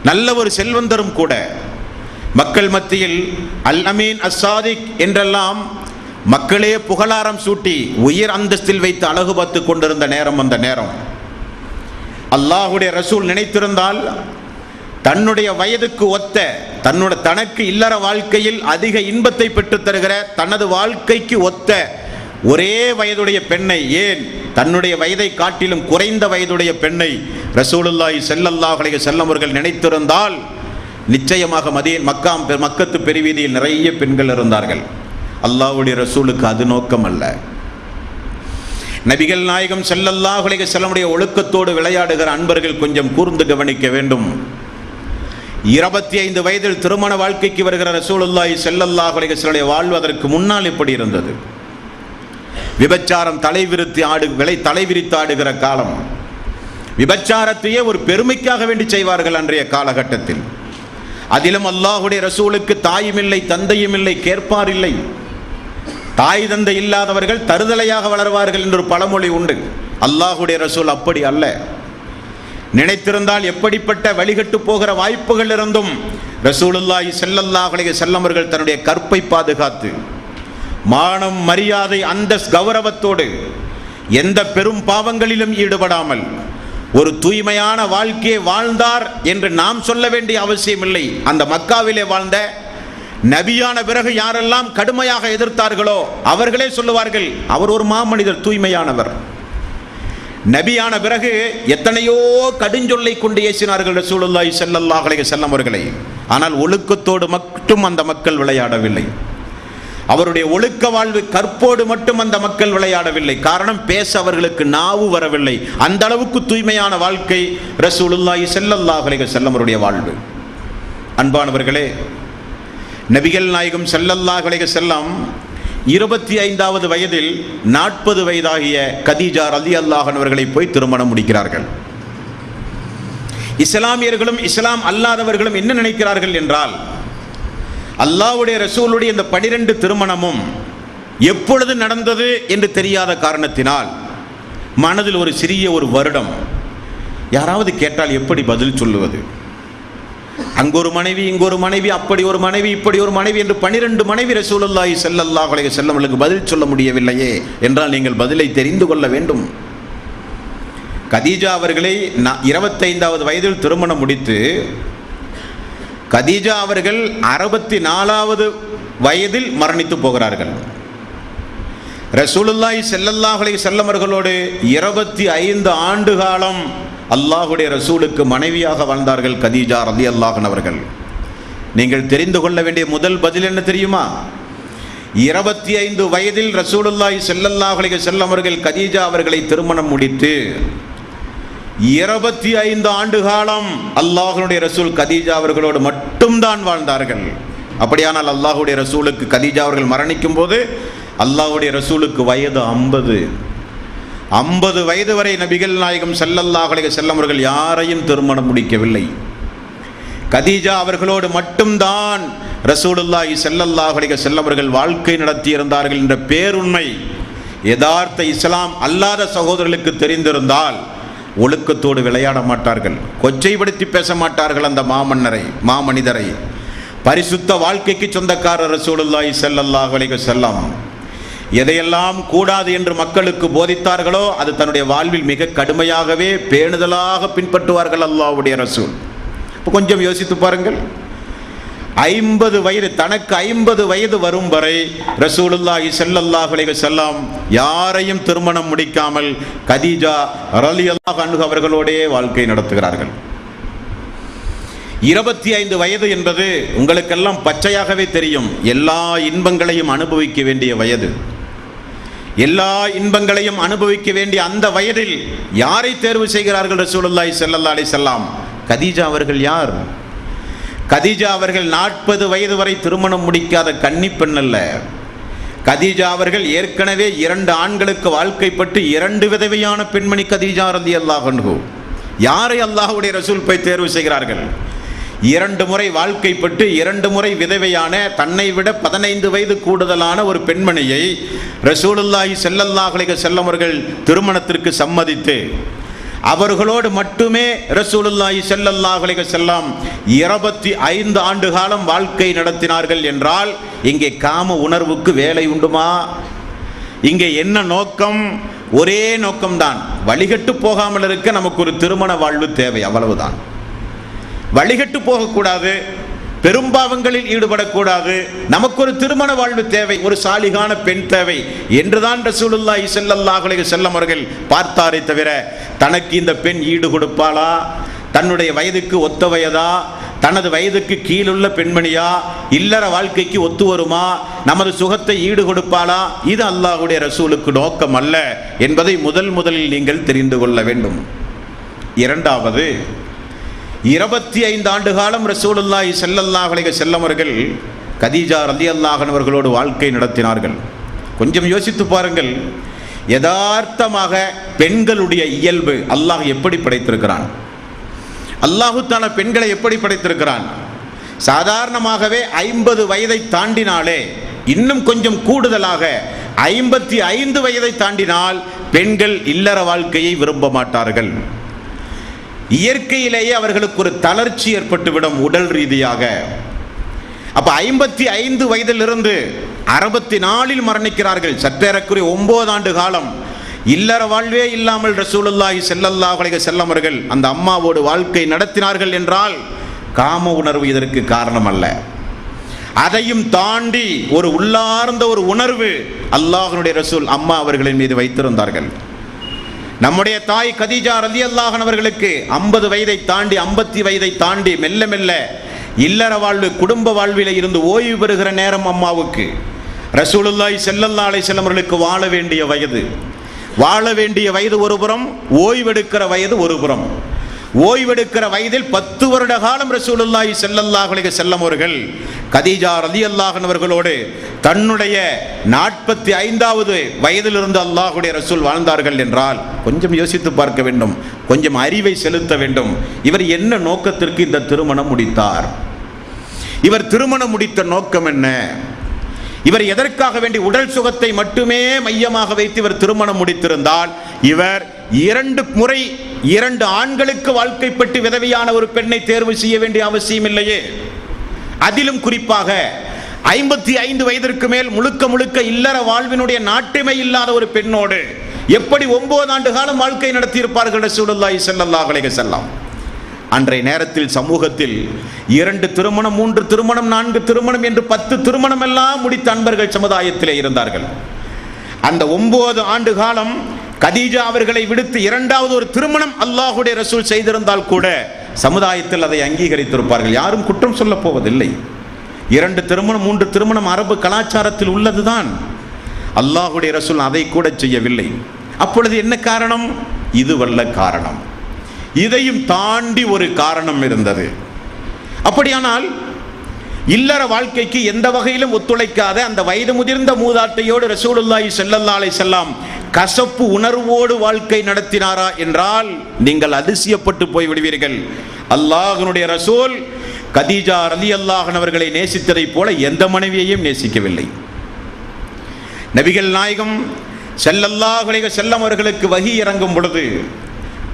நல்ல ஒரு செல்வந்தரும் கூட. மக்கள் மத்தியில் அல் அமீன் அஸ்ஸாதிக் என்றெல்லாம் மக்களே புகழாரம் சூட்டி உயர் அந்தஸ்தில் வைத்து அழகு பார்த்து கொண்டிருந்த நேரம் அந்த நேரம். அல்லாஹ்வுடைய ரசூல் நினைத்திருந்தால் தன்னுடைய வயதுக்கு ஒத்த தனக்கு இல்லற வாழ்க்கையில் அதிக இன்பத்தை பெற்றுத் தருகிற தனது வாழ்க்கைக்கு ஒத்த ஒரே வயதுடைய பெண்ணை, ஏன் தன்னுடைய வயதை காட்டிலும் குறைந்த வயதுடைய பெண்ணை ரசூலுல்லாஹி ஸல்லல்லாஹு அலைஹி வஸல்லம் அவர்கள் நினைத்திருந்தால் நிச்சயமாக மக்கத்து பெருவீதியில் நிறைய பெண்கள் இருந்தார்கள். அல்லாஹ்வுடைய ரசூலுக்கு அது நோக்கம் அல்ல. நபிகள் நாயகம் ஸல்லல்லாஹு அலைஹி வஸல்லம் ஒழுக்கத்தோடு விளையாடுகிற அன்பர்கள் கொஞ்சம் கூர்ந்து கவனிக்க வேண்டும். 25 வயதில் திருமண வாழ்க்கைக்கு வருகிற ரசூலுல்லாஹி ஸல்லல்லாஹு அலைஹி வஸல்லம் வாழ்வு அதற்கு முன்னால் எப்படி இருந்தது? விபச்சாரம் தலைவிரித்து ஆடுகிற காலம். விபச்சாரத்தையே ஒரு பெருமைக்காக வேண்டி செய்வார்கள் அன்றைய காலகட்டத்தில். அதிலும் அல்லாஹ்வுடைய ரசூலுக்கு தாயும் இல்லை, தந்தையும் இல்லை, கேட்பார் இல்லை. தாய் தந்தை இல்லாதவர்கள் தருதலையாக வளர்வார்கள் என்று ஒரு பழமொழி உண்டு. அல்லாஹ்வுடைய ரசூல் அப்படி அல்ல. நினைத்திருந்தால் எப்படிப்பட்ட வழிகட்டு போகிற வாய்ப்புகள் இருந்தும் ரசூலுல்லாஹி ஸல்லல்லாஹு அலைஹி வஸல்லம் அவர்கள் தன்னுடைய கற்பை பாதுகாத்து மானம், மரியாதை, அந்தஸ்து, கௌரவத்தோடு எந்த பெரும் பாவங்களிலும் ஈடுபடாமல் ஒரு தூய்மையான வாழ்க்கையை வாழ்ந்தார் என்று நாம் சொல்ல வேண்டிய அவசியம் இல்லை. அந்த மக்காவிலே வாழ்ந்த நபியான பிறகு யாரெல்லாம் கடுமையாக எதிர்த்தார்களோ அவர்களே சொல்லுவார்கள், அவர் ஒரு மாமனிதர், தூய்மையானவர். நபியான பிறகு எத்தனையோ கடுஞ்சொல்லை கொண்டு ஏசினார்கள் ரசூலுல்லாஹி ஸல்லல்லாஹு அலைஹி வஸல்லம் அவர்களை. ஆனால் ஒழுக்கத்தோடு மட்டும் அந்த மக்கள் விளையாடவில்லை. அவருடைய ஒழுக்க வாழ்வு கற்போடு மட்டும் அந்த மக்கள் விளையாடவில்லை. காரணம், பேச அவர்களுக்கு நாவு வரவில்லை. அந்த அளவுக்கு தூய்மையான வாழ்க்கை ரசூலுல்லாஹி ஸல்லல்லாஹு அலைஹி வஸல்லம் அவருடைய வாழ்வு. அன்பானவர்களே, நபிகள் நாயகம் ஸல்லல்லாஹு அலைஹி வஸல்லம் 25வது வயதில் 40 வயதாகிய கதீஜா ரலியல்லாஹு அன்ஹா அவர்களை போய் திருமணம் முடிக்கிறார்கள். இஸ்லாமியர்களும் இஸ்லாம் அல்லாதவர்களும் என்ன நினைக்கிறார்கள் என்றால், அல்லாஹ்வுடைய ரசூலுடைய இந்த 12 திருமணமும் எப்பொழுது நடந்தது என்று தெரியாத காரணத்தினால் மனதில் ஒரு சிறிய வருடம். யாராவது கேட்டால் எப்படி பதில் சொல்லுவது? அங்கொரு மனைவி, இங்கொரு மனைவி, அப்படி ஒரு மனைவி, இப்படி ஒரு மனைவி என்று 12 மனைவி ரசூலுல்லாஹி ஸல்லல்லாஹு அலைஹி வஸல்லம் அவர்களுக்கு பதில் சொல்ல முடியவில்லையே என்றால் நீங்கள் பதிலை தெரிந்து கொள்ள வேண்டும். கதீஜா அவர்களை 25வது வயதில் திருமணம் முடித்து கதீஜா அவர்கள் 64வது வயதில் மரணித்து போகிறார்கள். ரசூலுல்லாஹி ஸல்லல்லாஹு அலைஹி வஸல்லம் அவர்களோடு 25 ஆண்டு காலம் அல்லாஹ்வுடைய ரசூலுக்கு மனைவியாக வாழ்ந்தார்கள் கதீஜா ரலியல்லாஹு அன்ஹா அவர்கள். நீங்கள் தெரிந்து கொள்ள வேண்டிய முதல் பதில் என்ன தெரியுமா? 25 வயதில் ரசூலுல்லாஹி ஸல்லல்லாஹு அலைஹி வஸல்லம் அவர்கள் கதீஜா அவர்களை திருமணம் முடித்து 25 ஆண்டு காலம் அல்லாஹ்வுடைய ரசூல் கதீஜா அவர்களோடு மட்டும்தான் வாழ்ந்தார்கள். அப்படியானால் அல்லாஹ்வுடைய ரசூலுக்கு கதீஜா அவர்கள் மரணிக்கும் போது அல்லாஹ்வுடைய ரசூலுக்கு வயது 50 வயது வரை நபிகள் நாயகம் ஸல்லல்லாஹு அலைஹி வஸல்லம் அவர்கள் யாரையும் திருமணம் முடிக்கவில்லை. கதீஜா அவர்களோடு மட்டும்தான் ரசூலுல்லாஹி ஸல்லல்லாஹு அலைஹி வஸல்லம் அவர்கள் வாழ்க்கை நடத்தியிருந்தார்கள் என்ற பேருண்மை யதார்த்த இஸ்லாம் அல்லாத சகோதரர்களுக்கு தெரிந்திருந்தால் ஒழுக்கத்தோடு விளையாட மாட்டார்கள், கொச்சைப்படுத்தி பேச மாட்டார்கள். அந்த மாமனிதரை பரிசுத்த வாழ்க்கைக்கு சொந்தக்காரர் ரசூலுல்லாஹி ஸல்லல்லாஹு அலைஹி வஸல்லம் எதையெல்லாம் கூடாது என்று மக்களுக்கு போதித்தார்களோ அது தன்னுடைய வாழ்வில் மிக கடுமையாகவே பேணுதலாக பின்பற்றுவார்கள் அல்லாஹ்வுடைய ரசூல். இப்போ கொஞ்சம் யோசித்து பாருங்கள். 50 வயது, தனக்கு 50 வயது வரும் வரை ரசூலுல்லாஹி ஸல்லல்லாஹு அலைஹி வஸல்லம் யாரையும் திருமணம் முடிக்காமல் கதீஜா ரலியல்லாஹு அன்ஹா அவர்களோடே வாழ்க்கை நடத்துகிறார்கள். 25 வயது என்பது உங்களுக்கெல்லாம் பச்சையாகவே தெரியும். எல்லா இன்பங்களையும் அனுபவிக்க வேண்டிய வயது. எல்லா இன்பங்களையும் அனுபவிக்க வேண்டிய அந்த வயதில் யாரை தேர்வு செய்கிறார்கள் ரசூலுல்லாஹி ஸல்லல்லாஹு அலைஹி வஸல்லம்? கதீஜா அவர்கள் யார்? கதீஜா அவர்கள் 40 வயது வரை திருமணம் முடிக்காத கன்னி பெண் அல்ல. கதீஜா அவர்கள் ஏற்கனவே 2 ஆண்களுக்கு வாழ்க்கைப்பட்டு 2 விதவையான பெண்மணி கதீஜா ரலியல்லாஹு அன்ஹா. யாரை அல்லாஹ்வுடைய ரசூல் போய் தேர்வு செய்கிறார்கள்? 2 முறை வாழ்க்கைப்பட்டு 2 முறை விதவையான, தன்னை விட 15 வயது கூடுதலான ஒரு பெண்மணியை ரசூலுல்லாஹி ஸல்லல்லாஹு அலைஹி வஸல்லம் அவர்கள் திருமணத்திற்கு சம்மதித்து அவர்களோடு மட்டுமே ரசூலுல்லாஹி ஸல்லல்லாஹு அலைஹி வஸல்லம் 25 ஆண்டு காலம் வாழ்க்கை நடத்தினார்கள் என்றால் இங்கே காம உணர்வுக்கு வேலை உண்டுமா? இங்கே என்ன நோக்கம்? ஒரே நோக்கம்தான், வழிகட்டு போகாமல் இருக்க நமக்கு ஒரு திருமண வாழ்வு தேவை, அவ்வளவுதான். வழிகட்டு போகக்கூடாது, பெரும்பாவங்களில் ஈடுபடக்கூடாது, நமக்கு ஒரு திருமண வாழ்வு தேவை, ஒரு சாலிகான பெண் தேவை என்றுதான் ரசூலுல்லாஹி ஸல்லல்லாஹு அலைஹி வஸல்லம் அவர்கள் பார்த்தாரே தவிர தனக்கு இந்த பெண் ஈடு கொடுப்பாளா, தன்னுடைய வயதுக்கு ஒத்த வயதா, தனது வயதுக்கு கீழுள்ள பெண்மணியா, இல்லற வாழ்க்கைக்கு ஒத்து வருமா, நமது சுகத்தை ஈடு கொடுப்பாளா, இது அல்லாஹ்வுடைய ரசூலுக்கு நோக்கம் அல்ல என்பதை முதலில் நீங்கள் தெரிந்து கொள்ள வேண்டும். இரண்டாவது, 25 ஆண்டு காலம் ரசூலுல்லாஹி ஸல்லல்லாஹு அலைஹி வஸல்லம் அவர்கள் கதீஜா ரலியல்லாஹு அன்ஹா அவர்களோடு வாழ்க்கை நடத்தினார்கள். கொஞ்சம் யோசித்து பாருங்கள், யதார்த்தமாக பெண்களுடைய இயல்பு அல்லாஹ் எப்படி படைத்திருக்கிறான்? அல்லாஹு தஆலா பெண்களை எப்படி படைத்திருக்கிறான்? சாதாரணமாகவே 50 வயதை தாண்டினாலே, இன்னும் கொஞ்சம் கூடுதலாக 55 வயதை தாண்டினால் பெண்கள் இல்லற வாழ்க்கையை விரும்ப மாட்டார்கள். இயற்கையிலேயே அவர்களுக்கு ஒரு தளர்ச்சி ஏற்பட்டுவிடும் உடல் ரீதியாக. அப்ப 55 வயதிலிருந்து 64 மரணிக்கிறார்கள். சற்றேறக்குரிய 9 ஆண்டு காலம் இல்லற வாழ்வே இல்லாமல் ரசூலுல்லாஹி ஸல்லல்லாஹு அலைஹி வஸல்லம் அவர்கள் அந்த அம்மாவோடு வாழ்க்கை நடத்தினார்கள் என்றால் காம உணர்வு இதற்கு காரணம் அல்ல. அதையும் தாண்டி ஒரு உள்ளார்ந்த ஒரு உணர்வு அல்லாஹ்வுடைய ரசூல் அம்மா அவர்களின் மீது வைத்திருந்தார்கள். நம்முடைய தாய் கதீஜா ரலியல்லாஹு அன்ஹா அவர்களுக்கு 50 வயதை தாண்டி 50 வயதை தாண்டி மெல்ல மெல்ல இல்லற வாழ்வு, குடும்ப வாழ்வில இருந்து ஓய்வு பெறுகிற நேரம் அம்மாவுக்கு. ரசூலுல்லாஹி ஸல்லல்லாஹு அலைஹி வஸல்லம் அவர்களுக்கு வாழ வேண்டிய வயது ஒரு புறம், ஓய்வெடுக்கிற வயது ஒரு புறம். ஓய்வெடுக்கிற வயதில் 10 வருட காலம் ரசூலுல்லாஹி ஸல்லல்லாஹு அலைஹி வஸல்லம் அவர்கள் கதீஜா ரலியல்லாஹு அன்ஹா அவர்களோடு தன்னுடைய 45வது வயதிலிருந்து அல்லாஹ்வுடைய ரசூல் வாழ்ந்தார்கள் என்றால் கொஞ்சம் யோசித்து பார்க்க வேண்டும், கொஞ்சம் அறிவை செலுத்த வேண்டும். இவர் என்ன நோக்கத்திற்கு இந்த திருமணம் முடித்தார்? இவர் திருமணம் முடித்த நோக்கம் என்ன? இவர் எதற்காக வேண்டி உடல் சுகத்தை மட்டுமே மையமாக வைத்து இவர் திருமணம் முடித்திருந்தால் இவர் 2 முறை 2 ஆண்களுக்கு வாழ்க்கைப்பட்டு விதவையான ஒரு பெண்ணை தேர்வு செய்ய வேண்டிய அவசியம் இல்லையே. அதிலும் குறிப்பாக 55 வயதிற்கு மேல் முழுக்க இல்லற வாழ்வினுடைய நாட்டுமை இல்லாத ஒரு பெண்ணோடு எப்படி 9 ஆண்டு காலம் வாழ்க்கை நடத்தியிருப்பார்கள் ரசூலுல்லாஹி ஸல்லல்லாஹு அலைஹி வஸல்லம்? அன்றைய நேரத்தில் சமூகத்தில் 2 திருமணம், 3 திருமணம், 4 திருமணம் என்று 10 திருமணம் எல்லாம் முடித்த அன்பர்கள் சமுதாயத்திலே இருந்தார்கள். அந்த 9 ஆண்டு காலம் கதீஜா அவர்களை விடுத்து 2வது ஒரு திருமணம் அல்லாஹ்வுடைய ரசூல் செய்திருந்தால் கூட சமுதாயத்தில் அதை அங்கீகரித்திருப்பார்கள். யாரும் குற்றம் சொல்ல போவதில்லை. 2 திருமணம், 3 திருமணம் அரபு கலாச்சாரத்தில் உள்ளதுதான். அல்லாஹ்வுடைய ரசூல் அதை கூட செய்யவில்லை. அப்பொழுது என்ன காரணம்? இதுவல்ல காரணம், இதையும் தாண்டி ஒரு காரணம் இருந்தது. அப்படியானால் இல்லற வாழ்க்கைக்கு எந்த வகையிலும் ஒத்துழைக்காத அந்த வயது முதிர்ந்த மூதாட்டையோடு ரசூலுல்லாஹி ஸல்லல்லாஹு அலைஹி வஸல்லம் கசப்பு உணர்வோடு வாழ்க்கை நடத்தினாரா என்றால் நீங்கள் அதிசயப்பட்டு போய் விடுவீர்கள். அல்லாஹ்வுடைய ரசூல் கதீஜா ரலியல்லாஹு அன்ஹா அவர்களை நேசித்ததைப் போல எந்த மனைவியையும் நேசிக்கவில்லை. நபிகள் நாயகம் ஸல்லல்லாஹு அலைஹி வஸல்லம் அவர்களுக்கு வஹி இறங்கும் பொழுது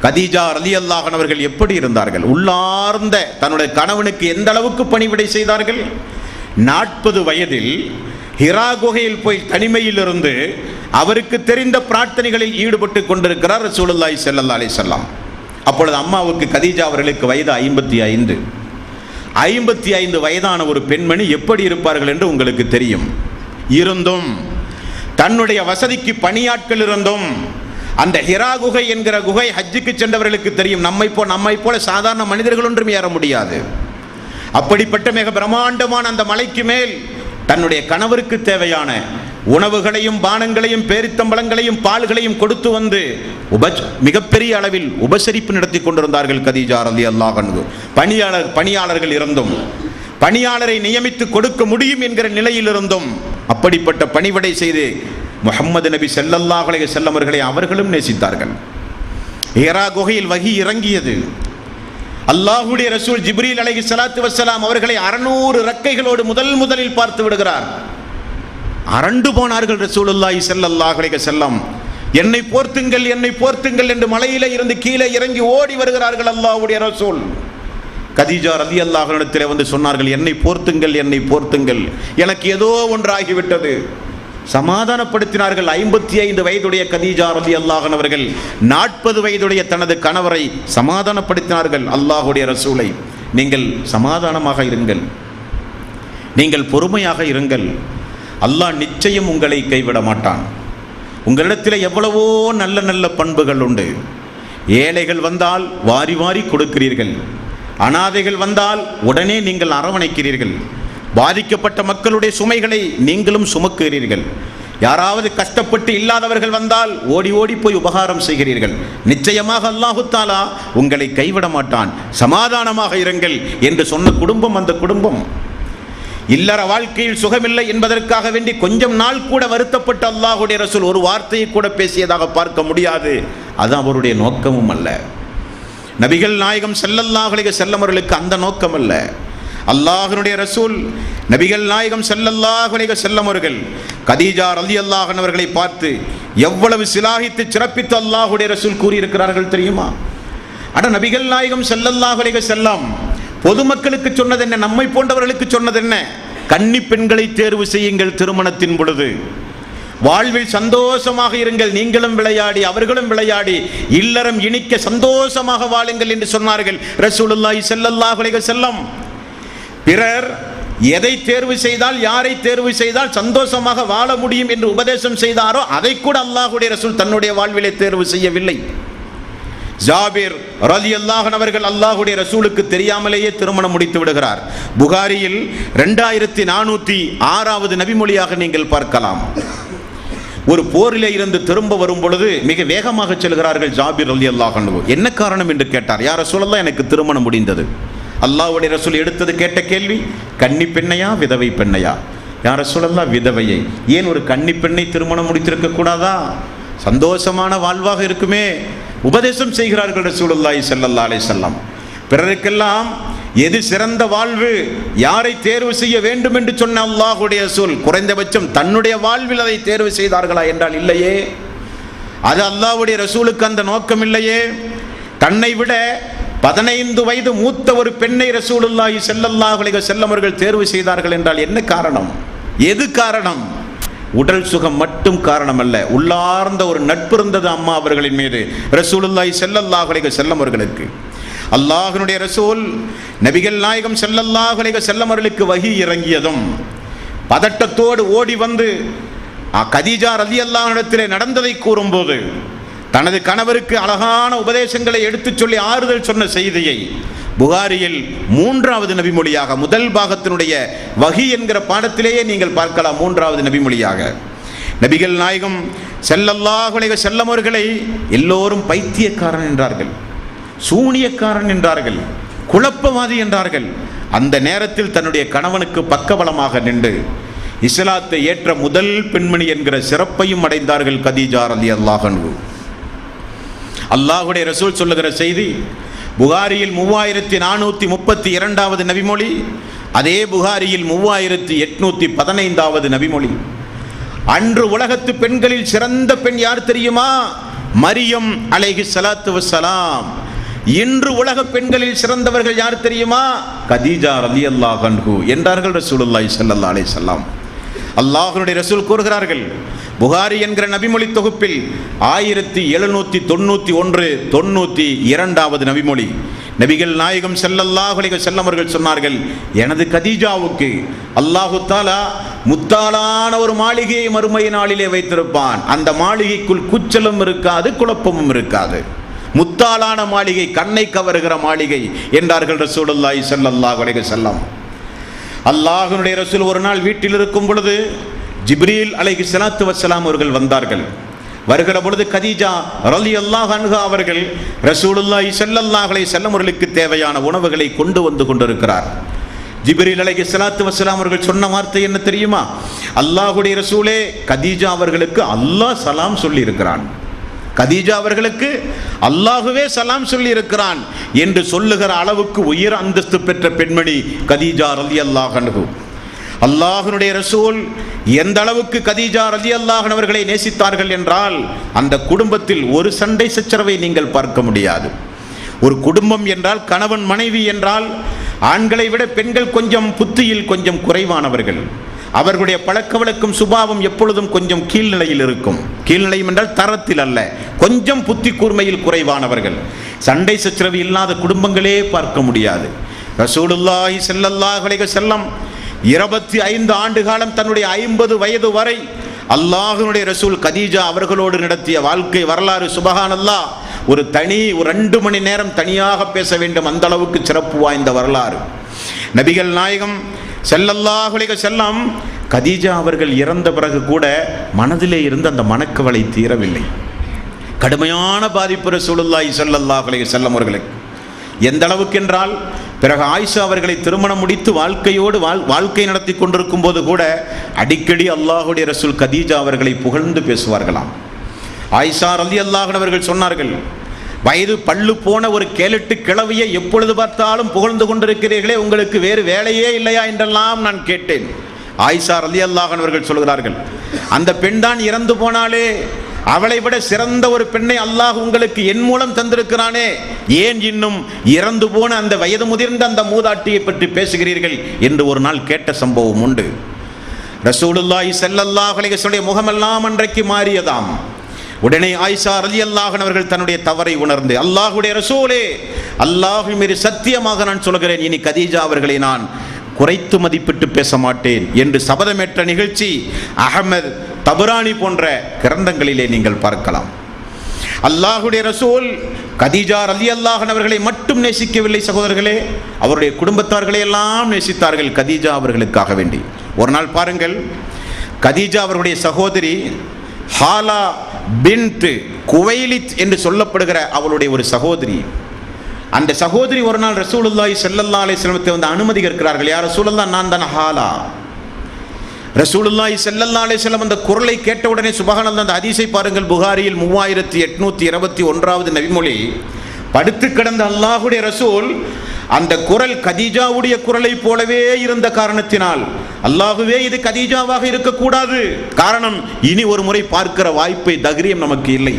கதீஜா ரலியல்லாஹு அன்ஹா அவர்கள் எப்படி இருந்தார்கள்? உள்ளார்ந்த தன்னுடைய கணவனுக்கு எந்த அளவுக்கு பணிவிடை செய்தார்கள்? 40 வயதில் ஹிரா குகையில் போய் தனிமையில் இருந்து அவருக்கு தெரிந்த பிரார்த்தனைகளில் ஈடுபட்டு கொண்டிருக்கிறார் ரசூலுல்லாஹி ஸல்லல்லாஹு அலைஹி வஸல்லம். அப்பொழுது அம்மாவுக்கு கதீஜா அவர்களுக்கு வயது 55. 55 வயதான ஒரு பெண்மணி எப்படி இருப்பார்கள் என்று உங்களுக்கு தெரியும். இருந்தும் தன்னுடைய வசதிக்கு பணியாட்கள் இருந்தும் அந்த ஹிரா குகை என்கிற குகை ஹஜ்ஜுக்கு சென்றவர்களுக்கு தெரியும், நம்மை போல சாதாரண மனிதர்கள் ஒன்றும் ஏற முடியாது. அப்படிப்பட்ட மிக பிரம்மாண்டமான அந்த மலைக்கு மேல் தன்னுடைய கணவருக்கு தேவையான உணவுகளையும் பானங்களையும் பேரித்தம்பளங்களையும் பால்களையும் கொடுத்து வந்து மிகப்பெரிய அளவில் உபசரிப்பு நடத்தி கொண்டிருந்தார்கள் கதீஜா ரலியல்லாஹு அன்ஹா. பணியாளர்கள் இருந்தும் பணியாளரை நியமித்து கொடுக்க முடியும் என்கிற நிலையில் இருந்தும் அப்படிப்பட்ட பணிவிடை செய்து முஹம்மது நபி ஸல்லல்லாஹு அலைஹி வஸல்லம் அவர்களை அவர்களும் நேசித்தார்கள். ஹிரா குகையில் வஹி இறங்கியது. அல்லாஹ்வுடைய ரசூல் ஜிப்ரீல் அலைஹிஸ்ஸலாத்து வஸ்ஸலாம் அவர்களை 600 ரெக்கைகளோடு முதலில் பார்த்து விடுகிறார். அரண்டு போனார்கள் ரசூலுல்லாஹி ஸல்லல்லாஹு அலைஹி வஸல்லம். என்னை போர்த்துங்கள் என்று மலையிலே இருந்து கீழே இறங்கி ஓடி வருகிறார்கள் அல்லாஹ்வுடைய ரசூல். கதீஜா ரலியல்லாஹு அன்ஹா வந்து சொன்னார்கள், என்னை போர்த்துங்கள், எனக்கு ஏதோ ஒன்று ஆகிவிட்டது. சமாதானப்படுத்தினார்கள். 55 வயதுடைய கதீஜா ரலியல்லாஹு அன்ஹா அவர்கள் 40 வயதுடைய தனது கணவரை சமாதானப்படுத்தினார்கள். அல்லாஹ்வுடைய ரசூலை, நீங்கள் சமாதானமாக இருங்கள், நீங்கள் பொறுமையாக இருங்கள், அல்லாஹ் நிச்சயம் உங்களை கைவிட மாட்டான். உங்களிடத்தில் எவ்வளவோ நல்ல பண்புகள் உண்டு. ஏழைகள் வந்தால் வாரி வாரி கொடுக்கிறீர்கள், அனாதைகள் வந்தால் உடனே நீங்கள் அரவணைக்கிறீர்கள், பாதிக்கப்பட்ட மக்களுடைய சுமைகளை நீங்களும் சுமக்கிறீர்கள், யாராவது கஷ்டப்பட்டு இல்லாதவர்கள் வந்தால் ஓடி போய் உபகாரம் செய்கிறீர்கள். நிச்சயமாக அல்லாஹு தஆலா உங்களை கைவிட மாட்டான், சமாதானமாக இருங்கள் என்று சொன்ன குடும்பம் அந்த குடும்பம். இல்லற வாழ்க்கையில் சுகமில்லை என்பதற்காக வேண்டி கொஞ்சம் நாள் கூட வருத்தப்பட்ட அல்லாஹ்வுடைய ரசூல் ஒரு வார்த்தையை கூட பேசியதாக பார்க்க முடியாது. அது அவருடைய நோக்கமும் அல்ல. நபிகள் நாயகம் ஸல்லல்லாஹு அலைஹி வஸல்லம் அவர்களுக்கு அந்த நோக்கம் அல்ல. அல்லாஹ்வுடைய ரசூல் நபிகள் நாயகம் ஸல்லல்லாஹு அலைஹி வஸல்லம் அவர்கள் கதீஜா ரலியல்லாஹு அன்ஹா அவர்களை பார்த்து எவ்வளவு சிலாகித்து சிறப்பித்து அல்லாஹ்வுடைய ரசூல் கூறியிருக்கிறார்கள் தெரியுமா? நபிகள் நாயகம் ஸல்லல்லாஹு அலைஹி வஸல்லம் பொதுமக்களுக்கு சொன்னது என்ன, நம்மை போன்றவர்களுக்கு சொன்னது என்ன? கன்னி பெண்களை தேர்வு செய்யுங்கள் திருமணத்தின் பொழுது, வாழ்வில் சந்தோஷமாக இருங்கள், நீங்களும் விளையாடி அவர்களும் விளையாடி இல்லறம் இனிக்க சந்தோஷமாக வாழுங்கள் என்று சொன்னார்கள் ரசூலுல்லாஹி ஸல்லல்லாஹு அலைஹி வஸல்லம். பிறர் எதை தேர்வு செய்தால், யாரை தேர்வு செய்தால் சந்தோஷமாக வாழ முடியும் என்று உபதேசம் செய்தாரோ அதை கூட அல்லாஹ்வுடைய ரசூல் தன்னுடைய வாழ்விலே தேர்வு செய்யவில்லை. ஜாபிர் ரலியல்லாஹு அன்ஹு அவர்கள் அல்லாஹ்வுடைய ரசூலுக்கு தெரியாமலேயே திருமணம் முடித்து விடுகிறார். புகாரியில் 2406வது நபிமொழியாக நீங்கள் பார்க்கலாம். ஒரு போரிலே இருந்து திரும்ப வரும் பொழுது மிக வேகமாக செல்கிறார்கள் ஜாபிர் ரலியல்லாஹு அன்ஹு. என்ன காரணம் என்று கேட்டார். யா ரசூலல்லாஹ், எனக்கு திருமணம் முடிந்தது. அல்லாஹ்வுடைய ரசூல் எடுத்தது கேட்ட கேள்வி, கன்னி பெண்ணையா விதவை பெண்ணையா? யா ரசூலல்லாஹ், விதவையை. ஏன் ஒரு கன்னி பெண்ணை திருமணம் முடித்திருக்க கூடாதா? சந்தோஷமான வாழ்வாக இருக்குமே. உபதேசம் செய்கிறார்கள் ரசூலுல்லாஹி ஸல்லல்லாஹு அலைஹி வஸல்லம். பிறருக்கெல்லாம் எது சிறந்த வாழ்வு, யாரை தேர்வு செய்ய வேண்டும் என்று சொன்ன அல்லாஹ்வுடைய ரசூல் குறைந்தபட்சம் தன்னுடைய வாழ்வில் அதை தேர்வு செய்தார்களா என்றால் இல்லையே. அது அல்லாஹ்வுடைய ரசூலுக்கு அந்த நோக்கம் இல்லையே. தன்னை விட 15 வயது மூத்த ஒரு பெண்ணை ரசூலுல்லாஹி ஸல்லல்லாஹு அலைஹி வஸல்லம் அவர்கள் தேர்வு செய்தார்கள் என்றால் என்ன காரணம்? எது காரணம்? உடல் சுகம் மட்டும் காரணம் அல்ல, உள்ளார்ந்த ஒரு நட்பு இருந்தது அம்மா அவர்களின் மீது ரசூலுல்லாஹி ஸல்லல்லாஹு அலைஹி வஸல்லம் அவர்களுக்கு. அல்லாஹ்வுடைய ரசூல் நபிகள் நாயகம் ஸல்லல்லாஹு அலைஹி வஸல்லம் அவர்களுக்கு வஹி இறங்கியதும் பதட்டத்தோடு ஓடி வந்து கதீஜா ரலியல்லாஹு அன்ஹா இடத்திலே நடந்ததை கூறும்போது தனது கணவருக்கு அழகான உபதேசங்களை எடுத்துச் சொல்லி ஆறுதல் சொன்ன செய்தியை புகாரியில் 3வது நபிமொழியாக, முதல் பாகத்தினுடைய வஹி என்கிற பாடத்திலேயே நீங்கள் பார்க்கலாம். 3வது நபிமொழியாக நபிகள் நாயகம் ஸல்லல்லாஹு அலைஹி வஸல்லம் அவர்களை எல்லோரும் பைத்தியக்காரன் என்றார்கள், சூனியக்காரன் என்றார்கள், குழப்பவாதி என்றார்கள். அந்த நேரத்தில் தன்னுடைய கணவனுக்கு பக்கபலமாக நின்று இஸ்லாத்தை ஏற்ற முதல் பெண்மணி என்கிற சிறப்பையும் அடைந்தார்கள் கதீஜா ரலியல்லாஹு அன்ஹா. அல்லாஹ்வுடைய ரசூல் சொல்லுகிற செய்தி புகாரியில் 3432வது நபிமொழி, அதே புகாரியில் 3815வது நபிமொழி. அன்று உலகத்து பெண்களில் சிறந்த பெண் யார் தெரியுமா? மரியம் அலைஹிஸ்ஸலாத்து வஸ்ஸலாம். இன்று உலக பெண்களில் சிறந்தவர்கள் யார் தெரியுமா? கதீஜா ரலியல்லாஹு அன்ஹா என்றார்கள் ரசூலுல்லாஹி ஸல்லல்லாஹு அலைஹி வஸல்லம். அல்லாஹ்வுடைய ரசூல் கூறுகிறார்கள், புகாரி என்கிற நபிமொழி தொகுப்பில் 1791 92வது நபிமொழி, நபிகள் நாயகம் ஸல்லல்லாஹு அலைஹி வஸல்லம் அவர்கள் சொன்னார்கள், எனது கதீஜாவுக்கு அல்லாஹு தஆலா முத்தாலான ஒரு மாளிகையை மறுமை நாளிலே வைத்திருப்பான். அந்த மாளிகைக்குள் குச்சலும் இருக்காது, குழப்பமும் இருக்காது. முத்தாலான மாளிகை, கண்ணை கவருகிற மாளிகை என்றார்கள் ரசூலுல்லாஹி ஸல்லல்லாஹு அலைஹி வஸல்லம். அல்லாஹ்வுடைய ரசூல் ஒரு நாள் வீட்டில் இருக்கும் பொழுது ஜிப்ரீல் அலைஹிஸ்ஸலாத்து வஸ்ஸலாம் அவர்கள் வந்தார்கள். வருகிற பொழுது கதீஜா ரலியல்லாஹு அன்ஹா அவர்கள் ரசூலுல்லாஹி ஸல்லல்லாஹு அலைஹி வஸல்லம் அவர்களுக்கு தேவையான உணவுகளை கொண்டு வந்து கொண்டிருக்கிறார். ஜிப்ரீல் அலைஹிஸ்ஸலாத்து வஸ்ஸலாம் அவர்கள் சொன்ன வார்த்தை என்ன தெரியுமா? அல்லாஹ்வுடைய ரசூலே, கதீஜா அவர்களுக்கு அல்லாஹ் சலாம் சொல்லி இருக்கிறான், கதீஜா அவர்களுக்கு அல்லாஹுவே சலாம் சொல்லி இருக்கிறான் என்று சொல்லுகிற அளவுக்கு உயர் அந்தஸ்து பெற்ற பெண்மணி கதீஜா ரலியல்லாஹு அன்ஹா. அல்லாஹ்வுடைய ரசூல் எந்த அளவுக்கு கதீஜா ரலியல்லாஹு அன்ஹா அவர்களை நேசித்தார்கள் என்றால், அந்த குடும்பத்தில் ஒரு சண்டை சச்சரவை நீங்கள் பார்க்க முடியாது. ஒரு குடும்பம் என்றால், கணவன் மனைவி என்றால், ஆண்களை விட பெண்கள் கொஞ்சம் புத்தியில் கொஞ்சம் குறைவானவர்கள். அவர்களுடைய பழக்க வழக்கம் சுபாவம் எப்பொழுதும் கொஞ்சம் கீழ்நிலையில் இருக்கும். கீழ்நிலையும் என்றால் தரத்தில் அல்ல, கொஞ்சம் புத்தி கூர்மையில் குறைவானவர்கள். சண்டை சச்சரவு இல்லாத குடும்பங்களே பார்க்க முடியாது. ரசூலுல்லாஹி ஸல்லல்லாஹு அலைஹி வஸல்லம் 25 ஆண்டு காலம், தன்னுடைய 50 வயது வரை அல்லாஹ்வுடைய ரசூல் கதீஜா அவர்களோடு நடத்திய வாழ்க்கை வரலாறு சுபஹானல்லாஹ். ஒரு 2 மணி நேரம் தனியாக பேச வேண்டும், அந்த அளவுக்கு சிறப்பு வாய்ந்த வரலாறு. நபிகள் நாயகம் ஸல்லல்லாஹு அலைஹி வஸல்லம் கதீஜா அவர்கள் இறந்த பிறகு கூட மனதிலே இருந்து அந்த மனக்கவலை தீரவில்லை. கடுமையான பாதிப்பு ரசூலுல்லாஹி ஸல்லல்லாஹு அலைஹி வஸல்லம் அவர்களுக்கு. எந்த அளவுக்கு என்றால், பிறகு ஆயிஷா அவர்களை திருமணம் முடித்து வாழ்க்கை நடத்தி கொண்டிருக்கும் போது கூட அடிக்கடி அல்லாஹ்வுடைய ரசூல் கதீஜா அவர்களை புகழ்ந்து பேசுவார்களாம். ஆயிஷா ரலியல்லாஹு அன்ஹா அவர்கள் சொன்னார்கள், வயது பல்லு போன ஒரு கேலட்டு கிழவியை எப்பொழுது பார்த்தாலும் புகழ்ந்து கொண்டிருக்கிறீர்களே, உங்களுக்கு வேறு வேலையே இல்லையா என்றெல்லாம் நான் கேட்டேன். ஆயிஷா ரலியல்லாஹு அன்ஹா அவர்கள் சொல்கிறார்கள், அந்த பெண் தான் இறந்து போனாலே, அவளை விட சிறந்த ஒரு பெண்ணை அல்லாஹ் உங்களுக்கு என் மூலம் தந்திருக்கிறானே, ஏன் இன்னும் இறந்து போன அந்த வயது முதிர்ந்த அந்த மூதாட்டியை பற்றி பேசுகிறீர்கள் என்று ஒரு நாள் கேட்ட சம்பவம் உண்டு. ரசூலுல்லாஹி ஸல்லல்லாஹு அலைஹி வஸல்லம் முகமெல்லாம் அன்றைக்கு மாறியதாம். உடனே ஆயிஷா ரலியல்லாஹு அன்ஹா அவர்கள் தன்னுடைய தவறை உணர்ந்து, அல்லாஹ்வுடைய ரசூலே, அல்லாஹ்வின் மீது சத்தியமாக நான் சொல்கிறேன், இனி கதீஜா அவர்களை நான் குறைத்து மதிப்பிட்டு பேச மாட்டேன் என்று சபதமேற்ற நிகழ்ச்சி அஹ்மத் தபரானி போன்ற கிரந்தங்களிலே நீங்கள் பார்க்கலாம். அல்லாஹ்வுடைய ரசூல் கதீஜா ரலியல்லாஹு அன்ஹா அவர்களை மட்டும் நேசிக்கவில்லை சகோதரர்களே, அவருடைய குடும்பத்தார்களை எல்லாம் நேசித்தார்கள் கதீஜா அவர்களுக்காக வேண்டி. ஒரு நாள் பாருங்கள், கதீஜா அவருடைய சகோதரி ஹாலா பின்த் குவைலித் என்று சொல்லப்படுகிற அவளுடைய ஒரு சகோதரி, அந்த சகோதரி ஒரு நாள் ரசூலுல்லாஹி ஸல்லல்லாஹு அலைஹி வஸல்லம் வந்து அனுமதி கேட்கிறார்கள். யார் ரசூலுல்லாஹ், நான் தான் ஹாலா. ரசூலுல்லாஹி ஸல்லல்லாஹு அலைஹி வஸல்லம் அந்த குரலை கேட்டவுடனே சுபஹானல்லாஹ், அந்த ஹதீஸை பாருங்கள், புகாரியில் 3821வது நபிமொழி, படுத்து கிடந்த அல்லாஹ்வுடைய ரசூல் அந்த குரல் கதீஜாவுடைய குரலை போலவே இருந்த காரணத்தினால், அல்லாஹுவே இது கதீஜாவாக இருக்கக்கூடாது, காரணம் இனி ஒரு முறை பார்க்கிற வாய்ப்பை தைரியம் நமக்கு இல்லை,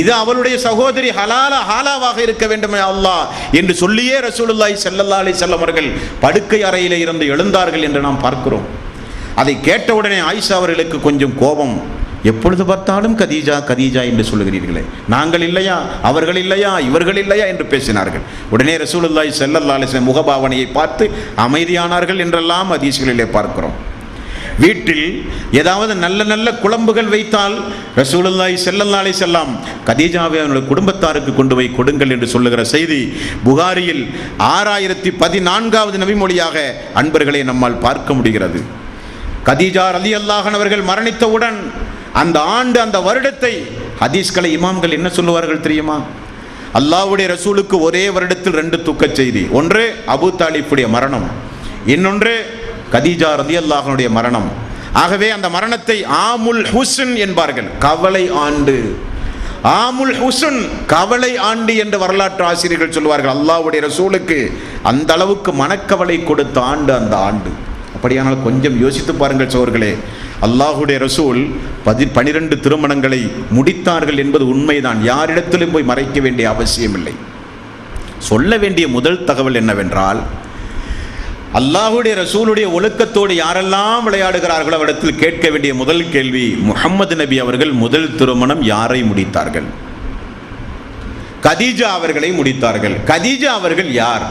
இது அவளுடைய சகோதரி ஹாலாவாக இருக்க வேண்டுமே அல்லாஹ் என்று சொல்லியே ரசூலுல்லாஹி ஸல்லல்லாஹு அலைஹி வஸல்லம் அவர்கள் படுக்கை அறையிலே இருந்து எழுந்தார்கள் என்று நாம் பார்க்கிறோம். அதை கேட்டவுடனே ஆயிஷா அவர்களுக்கு கொஞ்சம் கோபம். எப்பொழுது பார்த்தாலும் கதீஜா கதீஜா என்று சொல்லுகிறீர்களே, நாங்கள் இல்லையா, அவர்கள் இல்லையா, இவர்கள் இல்லையா என்று பேசினார்கள். உடனே ரசூலுல்லாஹி ஸல்லல்லாஹு அலைஹி வஸல்லம் முகபாவனையை பார்த்து அமைதியானார்கள் என்றெல்லாம் ஹதீஸ்களிலே பார்க்கிறோம். வீட்டில் ஏதாவது நல்ல நல்ல குழம்புகள் வைத்தால் ரசூலுல்லாஹி ஸல்லல்லாஹு அலைஹி வஸல்லம் கதீஜாவை அவருடைய குடும்பத்தாருக்கு கொண்டு போய் கொடுங்கள் என்று சொல்லுகிற செய்தி புகாரியில் 6014வது நபிமொழியாக அன்பர்களை நம்மால் பார்க்க முடிகிறது. கதீஜா ரலியல்லாஹு அன்ஹா அவர்கள் மரணித்தவுடன் அந்த ஆண்டு, அந்த வருடத்தை ஹதீஸ்களை இமாம்கள் என்ன சொல்லுவார்கள் தெரியுமா? அல்லாஹ்வுடைய ரசூலுக்கு ஒரே வருடத்தில் 2 துக்கச் செய்தி. ஒன்று அபூ தாலிபுடைய மரணம், இன்னொன்று கதீஜா ரலியல்லாஹு அன்ஹாவுடைய மரணம். ஆகவே அந்த மரணத்தை ஆமுல் ஹுஸ்ன் என்பார்கள், கவலை ஆண்டு. ஆமுல் ஹுஸ்ன், கவலை ஆண்டு என்று வரலாற்று ஆசிரியர்கள் சொல்வார்கள். அல்லாஹ்வுடைய ரசூலுக்கு அந்த அளவுக்கு மனக்கவலை கொடுத்த ஆண்டு அந்த ஆண்டு. அப்படியானால் கொஞ்சம் யோசித்து பாருங்கள் சோர்களே, அல்லாஹ்வுடைய ரசூல் 12 திருமணங்களை முடித்தார்கள் என்பது உண்மைதான். யாரிடத்திலும் போய் மறைக்க வேண்டிய அவசியம் இல்லை. சொல்ல வேண்டிய முதல் தகவல் என்னவென்றால், அல்லாஹுடைய ரசூலுடைய ஒழுக்கத்தோடு யாரெல்லாம் விளையாடுகிறார்களோ அவரிடத்தில் கேட்க வேண்டிய முதல் கேள்வி, முஹம்மது நபி அவர்கள் முதல் திருமணம் யாரை முடித்தார்கள்? கதீஜா அவர்களை முடித்தார்கள். கதீஜா அவர்கள் யார்?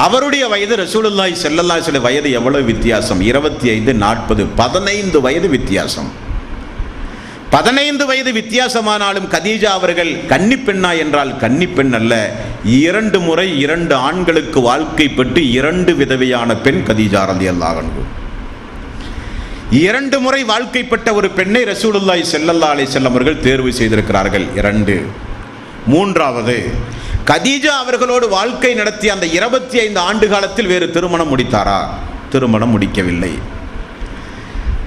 அவருடைய வயது ரசூலுல்லாஹி ஸல்லல்லாஹு அலைஹி வஸல்லம் வயது எவ்வளவு வித்தியாசம்? 25, 40, 15 வயது வித்தியாசம். 15 வயது வித்தியாசமானாலும் கதீஜா அவர்கள் கன்னிப்பெண்ணா என்றால் கன்னிப்பெண் அல்ல. 2 முறை 2 ஆண்களுக்கு வாழ்க்கைப்பட்டு 2 விதவையான பெண் கதீஜா ரலியல்லாஹு அன்ஹா. 2 முறை வாழ்க்கைப்பட்ட ஒரு பெண்ணை ரசூலுல்லாஹி ஸல்லல்லாஹு அலைஹி வஸல்லம் அவர்கள் தேர்வு செய்திருக்கிறார்கள். 2. மூன்றாவது, கதீஜா அவர்களோடு வாழ்க்கை நடத்திய அந்த 25 ஆண்டு காலத்தில் வேறு திருமணம் முடித்தாரா? திருமணம் முடிக்கவில்லை.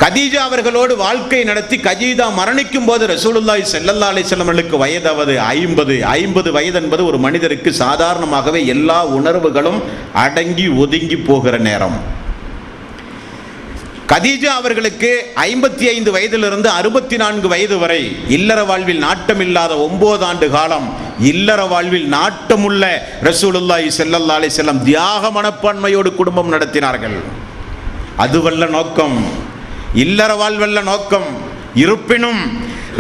கதீஜா அவர்களோடு வாழ்க்கை நடத்தி கதீஜா மரணிக்கும் போது ரசூலுல்லாஹி ஸல்லல்லாஹு அலைஹி வஸல்லம் அவர்களுக்கு வயதாவது 50. 50 வயது என்பது ஒரு மனிதருக்கு சாதாரணமாகவே எல்லா உணர்வுகளும் அடங்கி ஒதுங்கி போகிற நேரம். கதீஜா அவர்களுக்கு 55 வயதிலிருந்து 64 வயது வரை இல்லற வாழ்வில் நாட்டமில்லாத 9 ஆண்டு காலம் இல்லற வாழ்வில் நாட்டமுள்ள ரசூலுல்லாஹி ஸல்லல்லாஹு அலைஹி வஸல்லம் தியாக மனப்பான்மையோடு குடும்பம் நடத்தினார்கள். அதுவல்ல நோக்கம், இல்லற வாழ்வல்ல நோக்கம். இருப்பினும்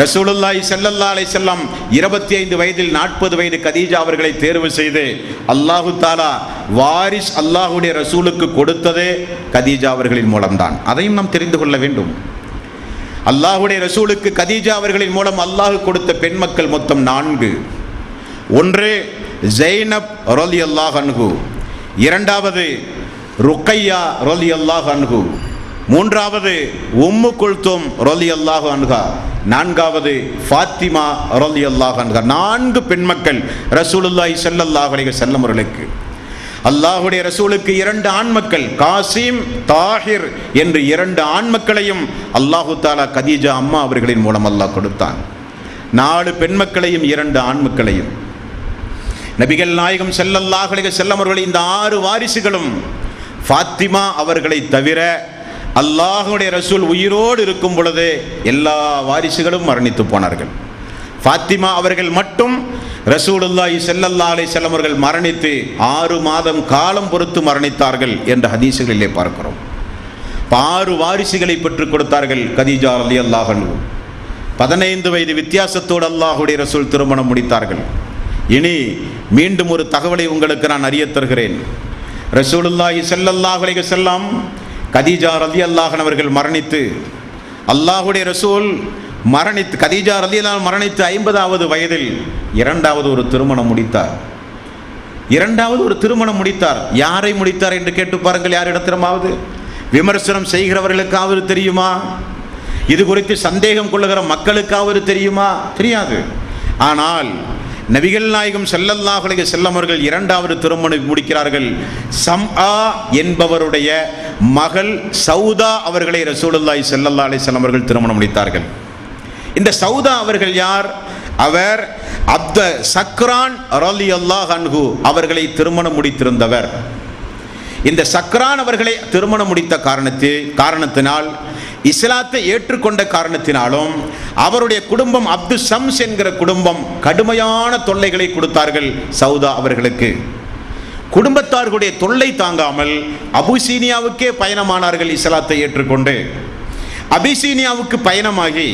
ரசூலுல்லாஹி ஸல்லல்லாஹு அலைஹி வஸல்லம் 25 வயதில் 40 வயது கதீஜா அவர்களை தேர்வு செய்து அல்லாஹு தஆலா வாரிஸ் அல்லாஹுடைய ரசூலுக்கு கொடுத்ததே கதீஜா அவர்களின் மூலம்தான். அதையும் நாம் தெரிந்து கொள்ள வேண்டும். அல்லாஹுடைய ரசூலுக்கு கதீஜா அவர்களின் மூலம் அல்லாஹ் கொடுத்த பெண் மக்கள் மொத்தம் 4. ஒன்று ஜைனப் ரலியல்லாஹு அன்ஹு, இரண்டாவது ருக்கையா ரலியல்லாஹு அன்ஹு, மூன்றாவது உம்மு குல்தும் ரலியல்லாஹு அன்ஹா, நான்காவது ஃபாத்திமா ரலியல்லாஹு அன்ஹா. 4 பெண் மக்கள் ரசூலுல்லாஹி ஸல்லல்லாஹு அலைஹி வஸல்லம் அவர்களுக்கு. அல்லாஹுடைய ரசூலுக்கு 2 ஆண் மக்கள், காசிம், தாஹிர் என்று 2 ஆண் மக்களையும் அல்லாஹு தஆலா கதீஜா அம்மா அவர்களின் மூலம் அல்லாஹ் கொடுத்தான். 4 பெண் மக்களையும் 2 ஆண் மக்களையும். நபிகள் நாயகம் ஸல்லல்லாஹு அலைஹி வஸல்லம் அவர்கள் இந்த 6 வாரிசுகளும் ஃபாத்திமா அவர்களை தவிர அல்லாஹுடைய ரசூல் உயிரோடு இருக்கும் பொழுது எல்லா வாரிசுகளும் மரணித்து போனார்கள். ஃபாத்திமா அவர்கள் மட்டும் ரசூலுல்லாஹி ஸல்லல்லாஹு அலைஹி வஸல்லம் அவர்கள் மரணித்து 6 மாதம் காலம் பொறுத்து மரணித்தார்கள் என்ற ஹதீசுகளிலே பார்க்கிறோம். 6 வாரிசுகளை பெற்றுக் கொடுத்தார்கள் கதீஜா ரலியல்லாஹு அன்ஹா. 15 வயது வித்தியாசத்தோடு அல்லாஹுடைய ரசூல் திருமணம் முடித்தார்கள். இனி மீண்டும் ஒரு தகவலை உங்களுக்கு நான் அறிய தருகிறேன். ரசூலுல்லாஹி ஸல்லல்லாஹு அலைஹி வஸல்லம் கதீஜா ரலியல்லாஹு அன்ஹா அவர்கள் மரணித்து அல்லாஹுடைய ரசூல் மரணித்து கதீஜா ரலியல்லாஹு மரணித்து 50வது வயதில் 2வது ஒரு திருமணம் முடித்தார். 2வது ஒரு திருமணம் முடித்தார். யாரை முடித்தார் என்று கேட்டு பாருங்கள். யாரிடத்திலுமாவது விமர்சனம் செய்கிறவர்களுக்காவது தெரியுமா? இது குறித்து சந்தேகம் கொள்ளுகிற மக்களுக்காவது தெரியுமா? தெரியாது. ஆனால் நபிகள் நாயகம் ஸல்லல்லாஹு அலைஹி வஸல்லம் அவர்கள் 2வது திருமணம் முடிக்கிறார்கள். சம்ஆ என்பவருடைய மகள் சௌதா அவர்களை ரசூலுல்லாஹி ஸல்லல்லாஹு அலைஹி வஸல்லம் அவர்கள் திருமணம் முடித்தார்கள். இந்த சௌதா அவர்கள் யார்? அவர் சக்ரான் ரலியல்லாஹு அன்ஹு அவர்களை திருமணம் முடித்திருந்தவர். இந்த சக்ரான் அவர்களை திருமணம் முடித்த காரணத்தினால், இஸ்லாத்தை ஏற்றுக்கொண்ட காரணத்தினாலும் அவருடைய குடும்பம் அப்து ஷம்ஸ் என்கிற குடும்பம் கடுமையான தொல்லைகளை கொடுத்தார்கள் சௌதா அவர்களுக்கு. குடும்பத்தார்களுடைய தொல்லை தாங்காமல் அபிசீனியாவுக்கே பயணமானார்கள். இஸ்லாத்தை ஏற்றுக்கொண்டு அபிசீனியாவுக்கு பயணமாகி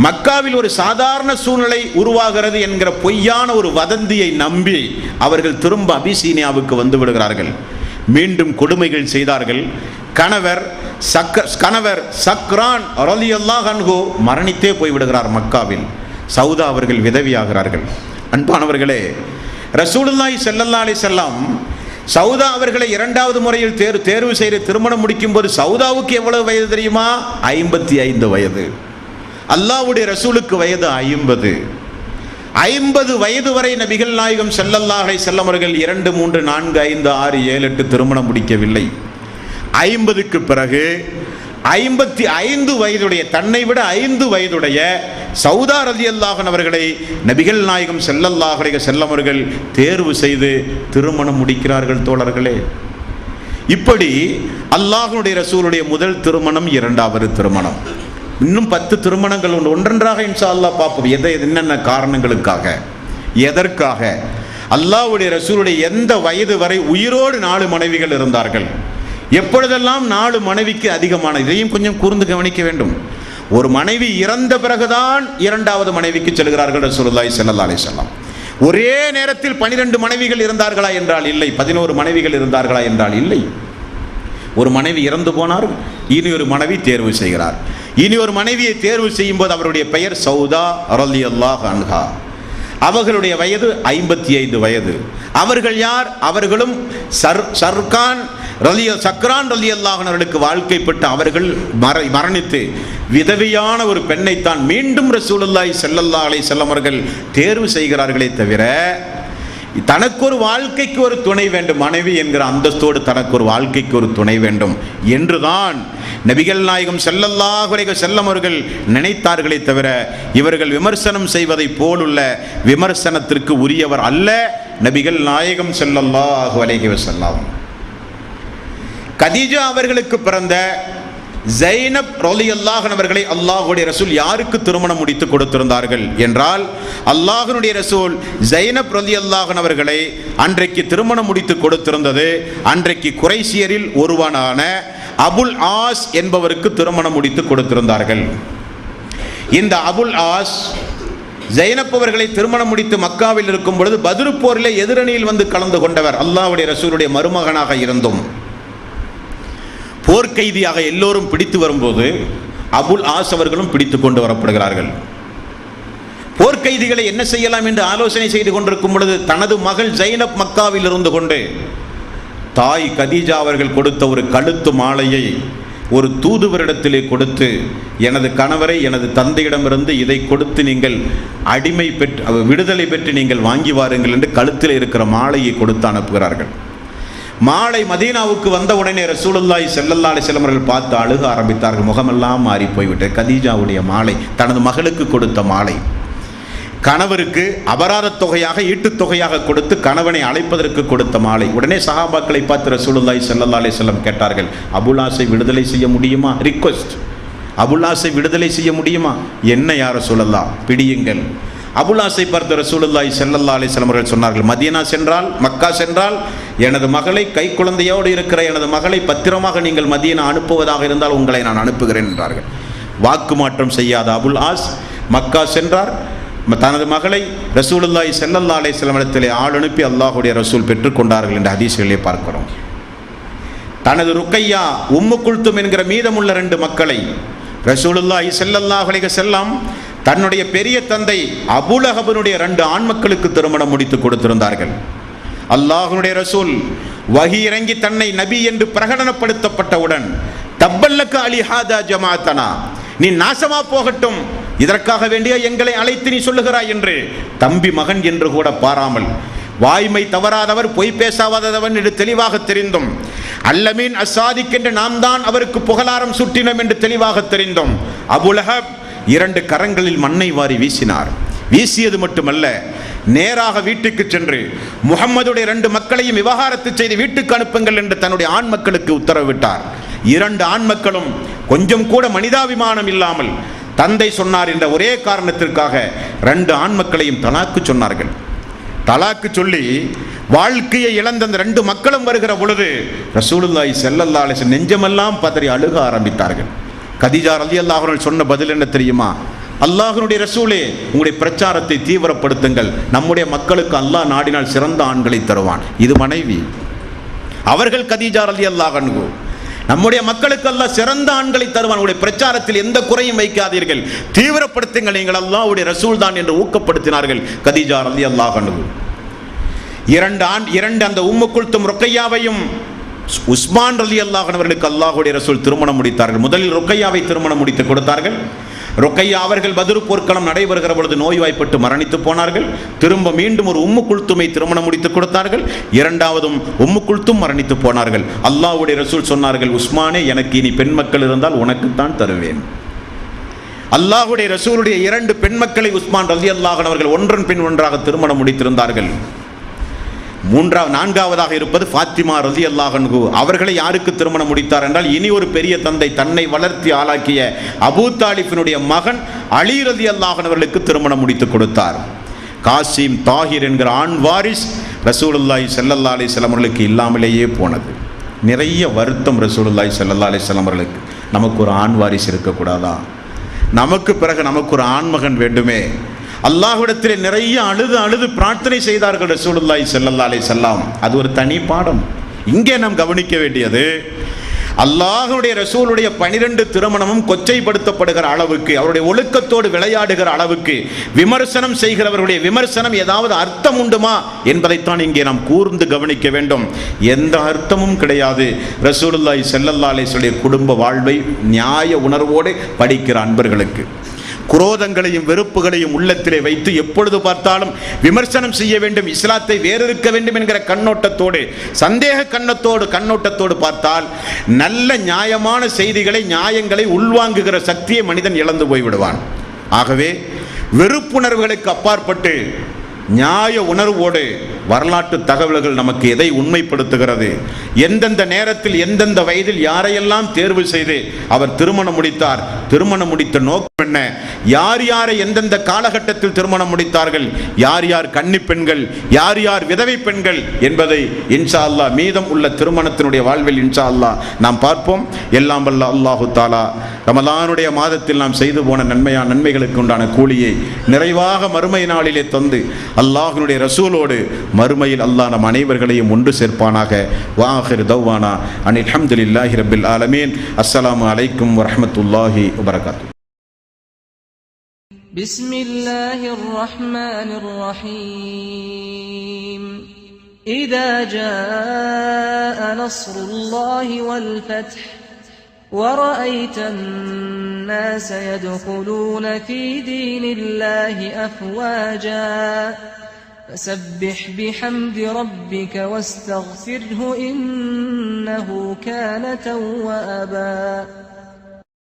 மக்காவில் ஒரு சாதாரண சூழ்நிலை உருவாகிறது என்கிற பொய்யான ஒரு வதந்தியை நம்பி அவர்கள் திரும்ப அபிசீனியாவுக்கு வந்து விடுகிறார்கள். மீண்டும் கொடுமைகள் செய்தார்கள். கணவர் சக்ரான் ரலியல்லாஹு அன்ஹு மரணித்தே போய்விடுகிறார் மக்காவில். சௌதா அவர்கள் விதவியாகிறார்கள். அன்பானவர்களே, ரசூலுல்லாஹி ஸல்லல்லாஹு அலைஹி வஸல்லம் சௌதா அவர்களை 2வது முறையில் தேர்வு செய்து திருமணம் முடிக்கும் போது சௌதாவுக்கு எவ்வளவு வயது தெரியுமா? 55 வயது. அல்லாஹ்வுடைய ரசூலுக்கு வயது 50. 50 வயது வரை நபிகள் நாயகம் ஸல்லல்லாஹு அலைஹி வஸல்லம் அவர்கள் 2, 3, 4, 5, 6, 7, 8 திருமணம் முடிக்கவில்லை. 50க்கு பிறகு 55 வயதுடைய, தன்னை விட 5 வயதுடைய சௌதா ரலியல்லாஹு அன்ஹா அவர்களை நபிகள் நாயகம் ஸல்லல்லாஹு அலைஹி வஸல்லம் அவர்கள் தேர்வு செய்து திருமணம் முடிக்கிறார்கள். தோழர்களே, இப்படி அல்லாஹ்வுடைய ரசூலுடைய முதல் திருமணம், 2வது திருமணம், இன்னும் 10 திருமணங்கள் உண்டு. ஒன்றொன்றாக இன்ஷா அல்லாஹ் பார்ப்போம். என்னென்ன காரணங்களுக்காக, எதற்காக அல்லாஹ்வுடைய ரசூலுடைய எந்த வயது வரை உயிரோடு 4 மனைவிகள் இருந்தார்கள், எப்பொழுதெல்லாம் 4 மனைவிக்கு அதிகமான, இதையும் கொஞ்சம் கூர்ந்து கவனிக்க வேண்டும். ஒரு மனைவி இறந்த பிறகுதான் 2வது மனைவிக்கு செல்கிறார்கள் ரசூலுல்லாஹி ஸல்லல்லாஹு அலைஹி வஸல்லம். ஒரே நேரத்தில் 12 மனைவிகள் இருந்தார்களா என்றால் இல்லை, 11 மனைவிகள் இருந்தார்களா என்றால் இல்லை. ஒரு மனைவி இறந்து போனார், இனி ஒரு மனைவி தேர்வு செய்கிறார். இனி ஒரு மனைவியை தேர்வு செய்யும் போது அவருடைய பெயர் சௌதா ரலியல்லாஹு அன்ஹா. அவர்களுடைய வயது 55 வயது. அவர்கள் யார்? அவர்களும் சக்ரான் ரலியல்லாஹு அன்ஹுவுக்கு வாழ்க்கைப்பட்டு அவர்கள் மரணித்து விதவையான ஒரு பெண்ணைத்தான் மீண்டும் ரசூலுல்லாஹி ஸல்லல்லாஹு அலைஹி வஸல்லம் அவர்கள் தேர்வு செய்கிறார்களே தவிர, தனக்கு ஒரு வாழ்க்கைக்கு ஒரு துணை வேண்டும், மனைவி என்கிற அந்தஸ்தோடு தனக்கு ஒரு வாழ்க்கைக்கு ஒரு துணை வேண்டும் என்றுதான் நபிகள் நாயகம் ஸல்லல்லாஹு அலைஹி வஸல்லம் அவர்கள் நினைத்தார்களே தவிர, இவர்கள் விமர்சனம் செய்வதை போலுள்ள விமர்சனத்திற்கு உரியவர் அல்ல நபிகள் நாயகம் ஸல்லல்லாஹு அலைஹி வஸல்லம். கதீஜா அவர்களுக்கு பிறந்த ஜைனப் ரலியல்லாஹு அன்ஹா அவர்களை அல்லாஹ்வுடைய ரசூல் யாருக்கு திருமணம் முடித்து கொடுத்திருந்தார்கள் என்றால், அல்லாஹ்வுடைய ரசூல் ஜைனப் ரலியல்லாஹு அன்ஹா அவர்களை அன்றைக்கு திருமணம் முடித்து கொடுத்திருந்தது அன்றைக்கு குறைஷியரில் ஒருவனான அபுல் ஆஸ் என்பவருக்கு திருமணம் முடித்து கொடுத்திருந்தார்கள். இந்த அபுல் ஆஸ் ஜைனப் அவர்களை திருமணம் முடித்து மக்காவில் இருக்கும் பொழுது பத்ர் போரிலே எதிரணியில் வந்து கலந்து கொண்டவர். அல்லாஹ்வுடைய ரசூலுடைய மருமகனாக இருந்தும் போர்க்கைதியாக எல்லோரும் பிடித்து வரும்போது அபுல் ஆஸ் அவர்களும் பிடித்து கொண்டு வரப்படுகிறார்கள். போர்க்கைதிகளை என்ன செய்யலாம் என்று ஆலோசனை செய்து கொண்டிருக்கும் பொழுது தனது மகள் ஜைனப் மக்காவில் இருந்து கொண்டு தாய் கதீஜா அவர்கள் கொடுத்த ஒரு கழுத்து மாலையை ஒரு தூதுவரிடத்திலே கொடுத்து, எனது கணவரை எனது தந்தையிடமிருந்து இதை கொடுத்து நீங்கள் அடிமை பெற்று விடுதலை பெற்று நீங்கள் வாங்கி வாருங்கள் என்று கழுத்தில் இருக்கிற மாலையை கொடுத்து அனுப்புகிறார்கள். மாலை மதீனாவுக்கு வந்த உடனே ரசூலுல்லாஹி ஸல்லல்லாஹு அலைஹி வஸல்லம் அவர்கள் பார்த்து அழுக ஆரம்பித்தார்கள். முகமெல்லாம் மாறி போய்விட்டது. கதீஜாவுடைய மாலை, தனது மகளுக்கு கொடுத்த மாலை, கணவருக்கு அபராத தொகையாக ஈட்டுத் தொகையாக கொடுத்து கணவனை அழைப்பதற்கு கொடுத்த மாலை. உடனே சஹாபாக்களை பார்த்து ரசூலுல்லாஹி ஸல்லல்லாஹு அலைஹி வஸல்லம் கேட்டார்கள், அபுல்லாஸை விடுதலை செய்ய முடியுமா? ரிக்வெஸ்ட், அபுல்லாஸை விடுதலை செய்ய முடியுமா? என்ன யார சொல்லலாம், பிடியுங்கள். அபுல்லாஸை பார்த்து ரசூலுல்லாஹி ஸல்லல்லாஹு அலைஹி வஸல்லம் அவர்கள் சொன்னார்கள், மதீனா சென்றால், மக்கா சென்றால் எனது மகளை, கை குழந்தையோடு இருக்கிற எனது மகளை பத்திரமாக நீங்கள் மதீனா அனுப்புவதாக இருந்தால் உங்களை நான் அனுப்புகிறேன் என்றார்கள். வாக்கு மாற்றம் செய்யாத அபுல் ஆஸ் மக்கா சென்றார். தனது மகளை ரசூலுல்லாஹி ஸல்லல்லாஹு அலைஹி வஸல்லம் இடத்திலே ஆள் அனுப்பி அல்லாஹ்வுடைய ரசூல் பெற்றுக்கொண்டார்கள் என்ற ஹதீஸ்களிலே பார்க்கிறோம். தனது ருக்கையா, உம்மு குல்தும் என்கிற மீதமுள்ள 2 மக்களை ரசூலுல்லாஹி ஸல்லல்லாஹு அலைஹி வஸல்லம் தன்னுடைய பெரிய தந்தை அபூலஹபனுடைய 2 ஆண் மக்களுக்கு திருமணம் முடித்து கொடுத்திருந்தார்கள். அல்லாஹ்வுடைய ரசூல் வஹி இறங்கி தன்னை நபி என்று பிரகடனப்படுத்தப்பட்டவுடன், தப்பல்லக்க அலி ஹாதா ஜமாஅத்தனா, நீ நாசமா போகட்டும், இதற்காக வேண்டிய எங்களை அழைத்து நீ சொல்லுகிறாய் என்று தம்பி மகன் என்று கூட பாராமல், வாய்மை தவறாதவர், பொய் பேசாதவன் என்று தெளிவாக தெரிந்தும், அல்லமீன் அசாதிக் என்று நாம் தான் அவருக்கு புகழாரம் சுட்டினோம் என்று தெளிவாக தெரிந்தும், அபூலஹப் 2 கரங்களில் மண்ணை வாரி வீசினார். வீசியது மட்டுமல்ல, நேராக வீட்டுக்கு சென்று முஹம்மதுடைய 2 மக்களையும் விவாகரத்து செய்து வீட்டுக்கு அனுப்புங்கள் என்று தன்னுடைய ஆண் மக்களுக்கு உத்தரவிட்டார். 2 ஆண் மக்களும் கொஞ்சம் கூட மனிதாபிமானம் இல்லாமல் தந்தை சொன்னார் என்ற ஒரே காரணத்திற்காக 2 ஆண் மக்களையும் தலாக்கு சொன்னார்கள். தலாக்கு சொல்லி வாழ்க்கையை இழந்த அந்த 2 மக்களும் வருகிற பொழுது ரசூலுல்லாஹி ஸல்லல்லாஹு அலைஹி வஸல்லம் நெஞ்சமெல்லாம் பதறி அழுக ஆரம்பித்தார்கள். கதீஜா ரலியல்லாஹு அன்ஹா சொன்ன பதில் என்ன தெரியுமா? அல்லாஹ்வுடைய ரசூலே, உங்களுடைய பிரச்சாரத்தை தீவிரப்படுத்துங்கள், நம்முடைய மக்களுக்கு அல்லாஹ் நாடினால் சிறந்த ஆண்களை தருவான். இது மனைவி. அவர்கள் கதீஜா ரலியல்லாஹு அன்ஹா, நம்முடைய மக்களுக்கு அல்லாஹ் சிறந்த ஆண்களை தருவான், உங்களுடைய பிரச்சாரத்தில் எந்த குறையும் வைக்காதீர்கள், தீவிரப்படுத்துங்கள், நீங்கள் அல்லாஹ்வுடைய ரசூல் தான் என்று ஊக்கப்படுத்தினார்கள் கதீஜா ரலியல்லாஹு அன்ஹா. 2 அந்த உம்மு குல்தும் ருக்கையாவையும் உஸ்மான் ரலியல்லாஹு அன்ஹு அவர்களுக்கு அல்லாஹ்வுடைய ரசூல் திருமணம் முடித்தார்கள். முதலில் ருக்கையாவை திருமணம் முடித்து கொடுத்தார்கள். ருக்கையா அவர்கள் பத்ர் போர்க்களம் நடைபெறுகிற பொழுது நோய்வாய்ப்பட்டு மரணித்து போனார்கள். திரும்ப மீண்டும் ஒரு உம்மு குல்துமை திருமணம் முடித்து கொடுத்தார்கள். 2வதும் உம்மு குல்தும் மரணித்து போனார்கள். அல்லாஹ்வுடைய ரசூல் சொன்னார்கள், உஸ்மானே, எனக்கு இனி பெண் மக்கள் இருந்தால் உனக்குத்தான் தருவேன். அல்லாஹ்வுடைய ரசூலுடைய 2 பெண் மக்களை உஸ்மான் ரலியல்லாஹு அன்ஹு அவர்கள் ஒன்றன் பின் ஒன்றாக திருமணம் முடித்திருந்தார்கள். 4வதாக இருப்பது ஃபாத்திமா ரலியல்லாஹு அன்ஹு. அவர்களை யாருக்கு திருமணம் முடித்தார் என்றால், இனி ஒரு பெரிய தந்தை, தன்னை வளர்த்தி ஆளாக்கிய அபூ தாலிபினுடைய மகன் அலி ரலியல்லாஹு அன்ஹு அவர்களுக்கு திருமணம் முடித்து கொடுத்தார். காசிம், தாஹிர் என்கிற ஆண் வாரிஸ் ரசூலுல்லாஹி ஸல்லல்லாஹு அலைஹி வஸல்லம் அவர்களுக்கு இல்லாமலேயே போனது. நிறைய வருத்தம் ரசூலுல்லாஹி ஸல்லல்லாஹு அலைஹி வஸல்லம் அவர்களுக்கு. நமக்கு ஒரு ஆண் வாரிசு இருக்கக்கூடாதா? நமக்கு பிறகு நமக்கு ஒரு ஆண்மகன் வேண்டுமே. அல்லாஹ்விடத்திலே நிறைய அழுது அழுது பிரார்த்தனை செய்தார்கள் ரசூலுல்லாஹி ஸல்லல்லாஹு அலைஹி வஸல்லம். அது ஒரு தனி பாடம். இங்கே நாம் கவனிக்க வேண்டியது, அல்லாஹ்வுடைய ரசூலுடைய 12 திருமணமும் கொச்சைப்படுத்தப்படுகிற அளவுக்கு, அவருடைய ஒழுக்கத்தோடு விளையாடுகிற அளவுக்கு விமர்சனம் செய்கிறவர்களுடைய விமர்சனம் ஏதாவது அர்த்தம் உண்டுமா என்பதைத்தான் இங்கே நாம் கூர்ந்து கவனிக்க வேண்டும். எந்த அர்த்தமும் கிடையாது. ரசூலுல்லாஹி ஸல்லல்லாஹு அலைஹி வஸல்லம் குடும்ப வாழ்வை நியாய உணர்வோடு படிக்கிற அன்பர்களுக்கு குரோதங்களையும் வெறுப்புகளையும் உள்ளத்திலே வைத்து எப்பொழுது பார்த்தாலும் விமர்சனம் செய்ய வேண்டும், இஸ்லாத்தை வேறறுக்க வேண்டும் என்கிற கண்ணோட்டத்தோடு, சந்தேக கண்ணோட்டத்தோடு பார்த்தால் நல்ல நியாயமான செய்திகளை, நியாயங்களை உள்வாங்குகிற சக்தியை மனிதன் இழந்து போய்விடுவான். ஆகவே வெறுப்புணர்வுகளுக்கு அப்பாற்பட்டு நியாய உணர்வோடு வரலாற்று தகவல்கள் நமக்கு எதை உண்மைப்படுத்துகிறது, எந்தெந்த நேரத்தில் எந்தெந்த வயதில் யாரையெல்லாம் தேர்வு செய்து அவர் திருமணம் முடித்தார், திருமணம் முடித்த நோக்கம் என்ன, யார் யாரை எந்தெந்த காலகட்டத்தில் திருமணம் முடித்தார்கள், யார் யார் கன்னி பெண்கள், யார் யார் விதவை பெண்கள் என்பதை இன்ஷா அல்லாஹ் மீதம் உள்ள திருமணத்தினுடைய வாழ்வில் இன்ஷா அல்லாஹ் நாம் பார்ப்போம். எல்லாம் வல்ல அல்லாஹு தாலா ரமலானுடைய மாதத்தில் நாம் செய்து போன நன்மைகளுக்கு உண்டான கூலியை நிறைவாக மறுமை நாளிலே தந்து அல்லாஹ்வுடைய ரசூலோடு மறுமையில் அல்லாஹ் நம் அனைவர்களையும் ஒன்று சேர்ப்பானாக. வாஹிர் தவ்வானா அனில் ஹம்துலில்லாஹி ரப்பில் ஆலமீன். அஸ்ஸலாமு அலைக்கும் வரஹ்மத்துல்லாஹி வபரகாத்துஹு. பிஸ்மில்லாஹிர் ரஹ்மானிர் ரஹீம். இதா ஜாஅ நஸ்ருல்லாஹி வல் ஃபத்ஹ் ورأيت الناس يدخلون في دين الله أفواجا فسبح بحمد ربك واستغفره إنه كان توابا.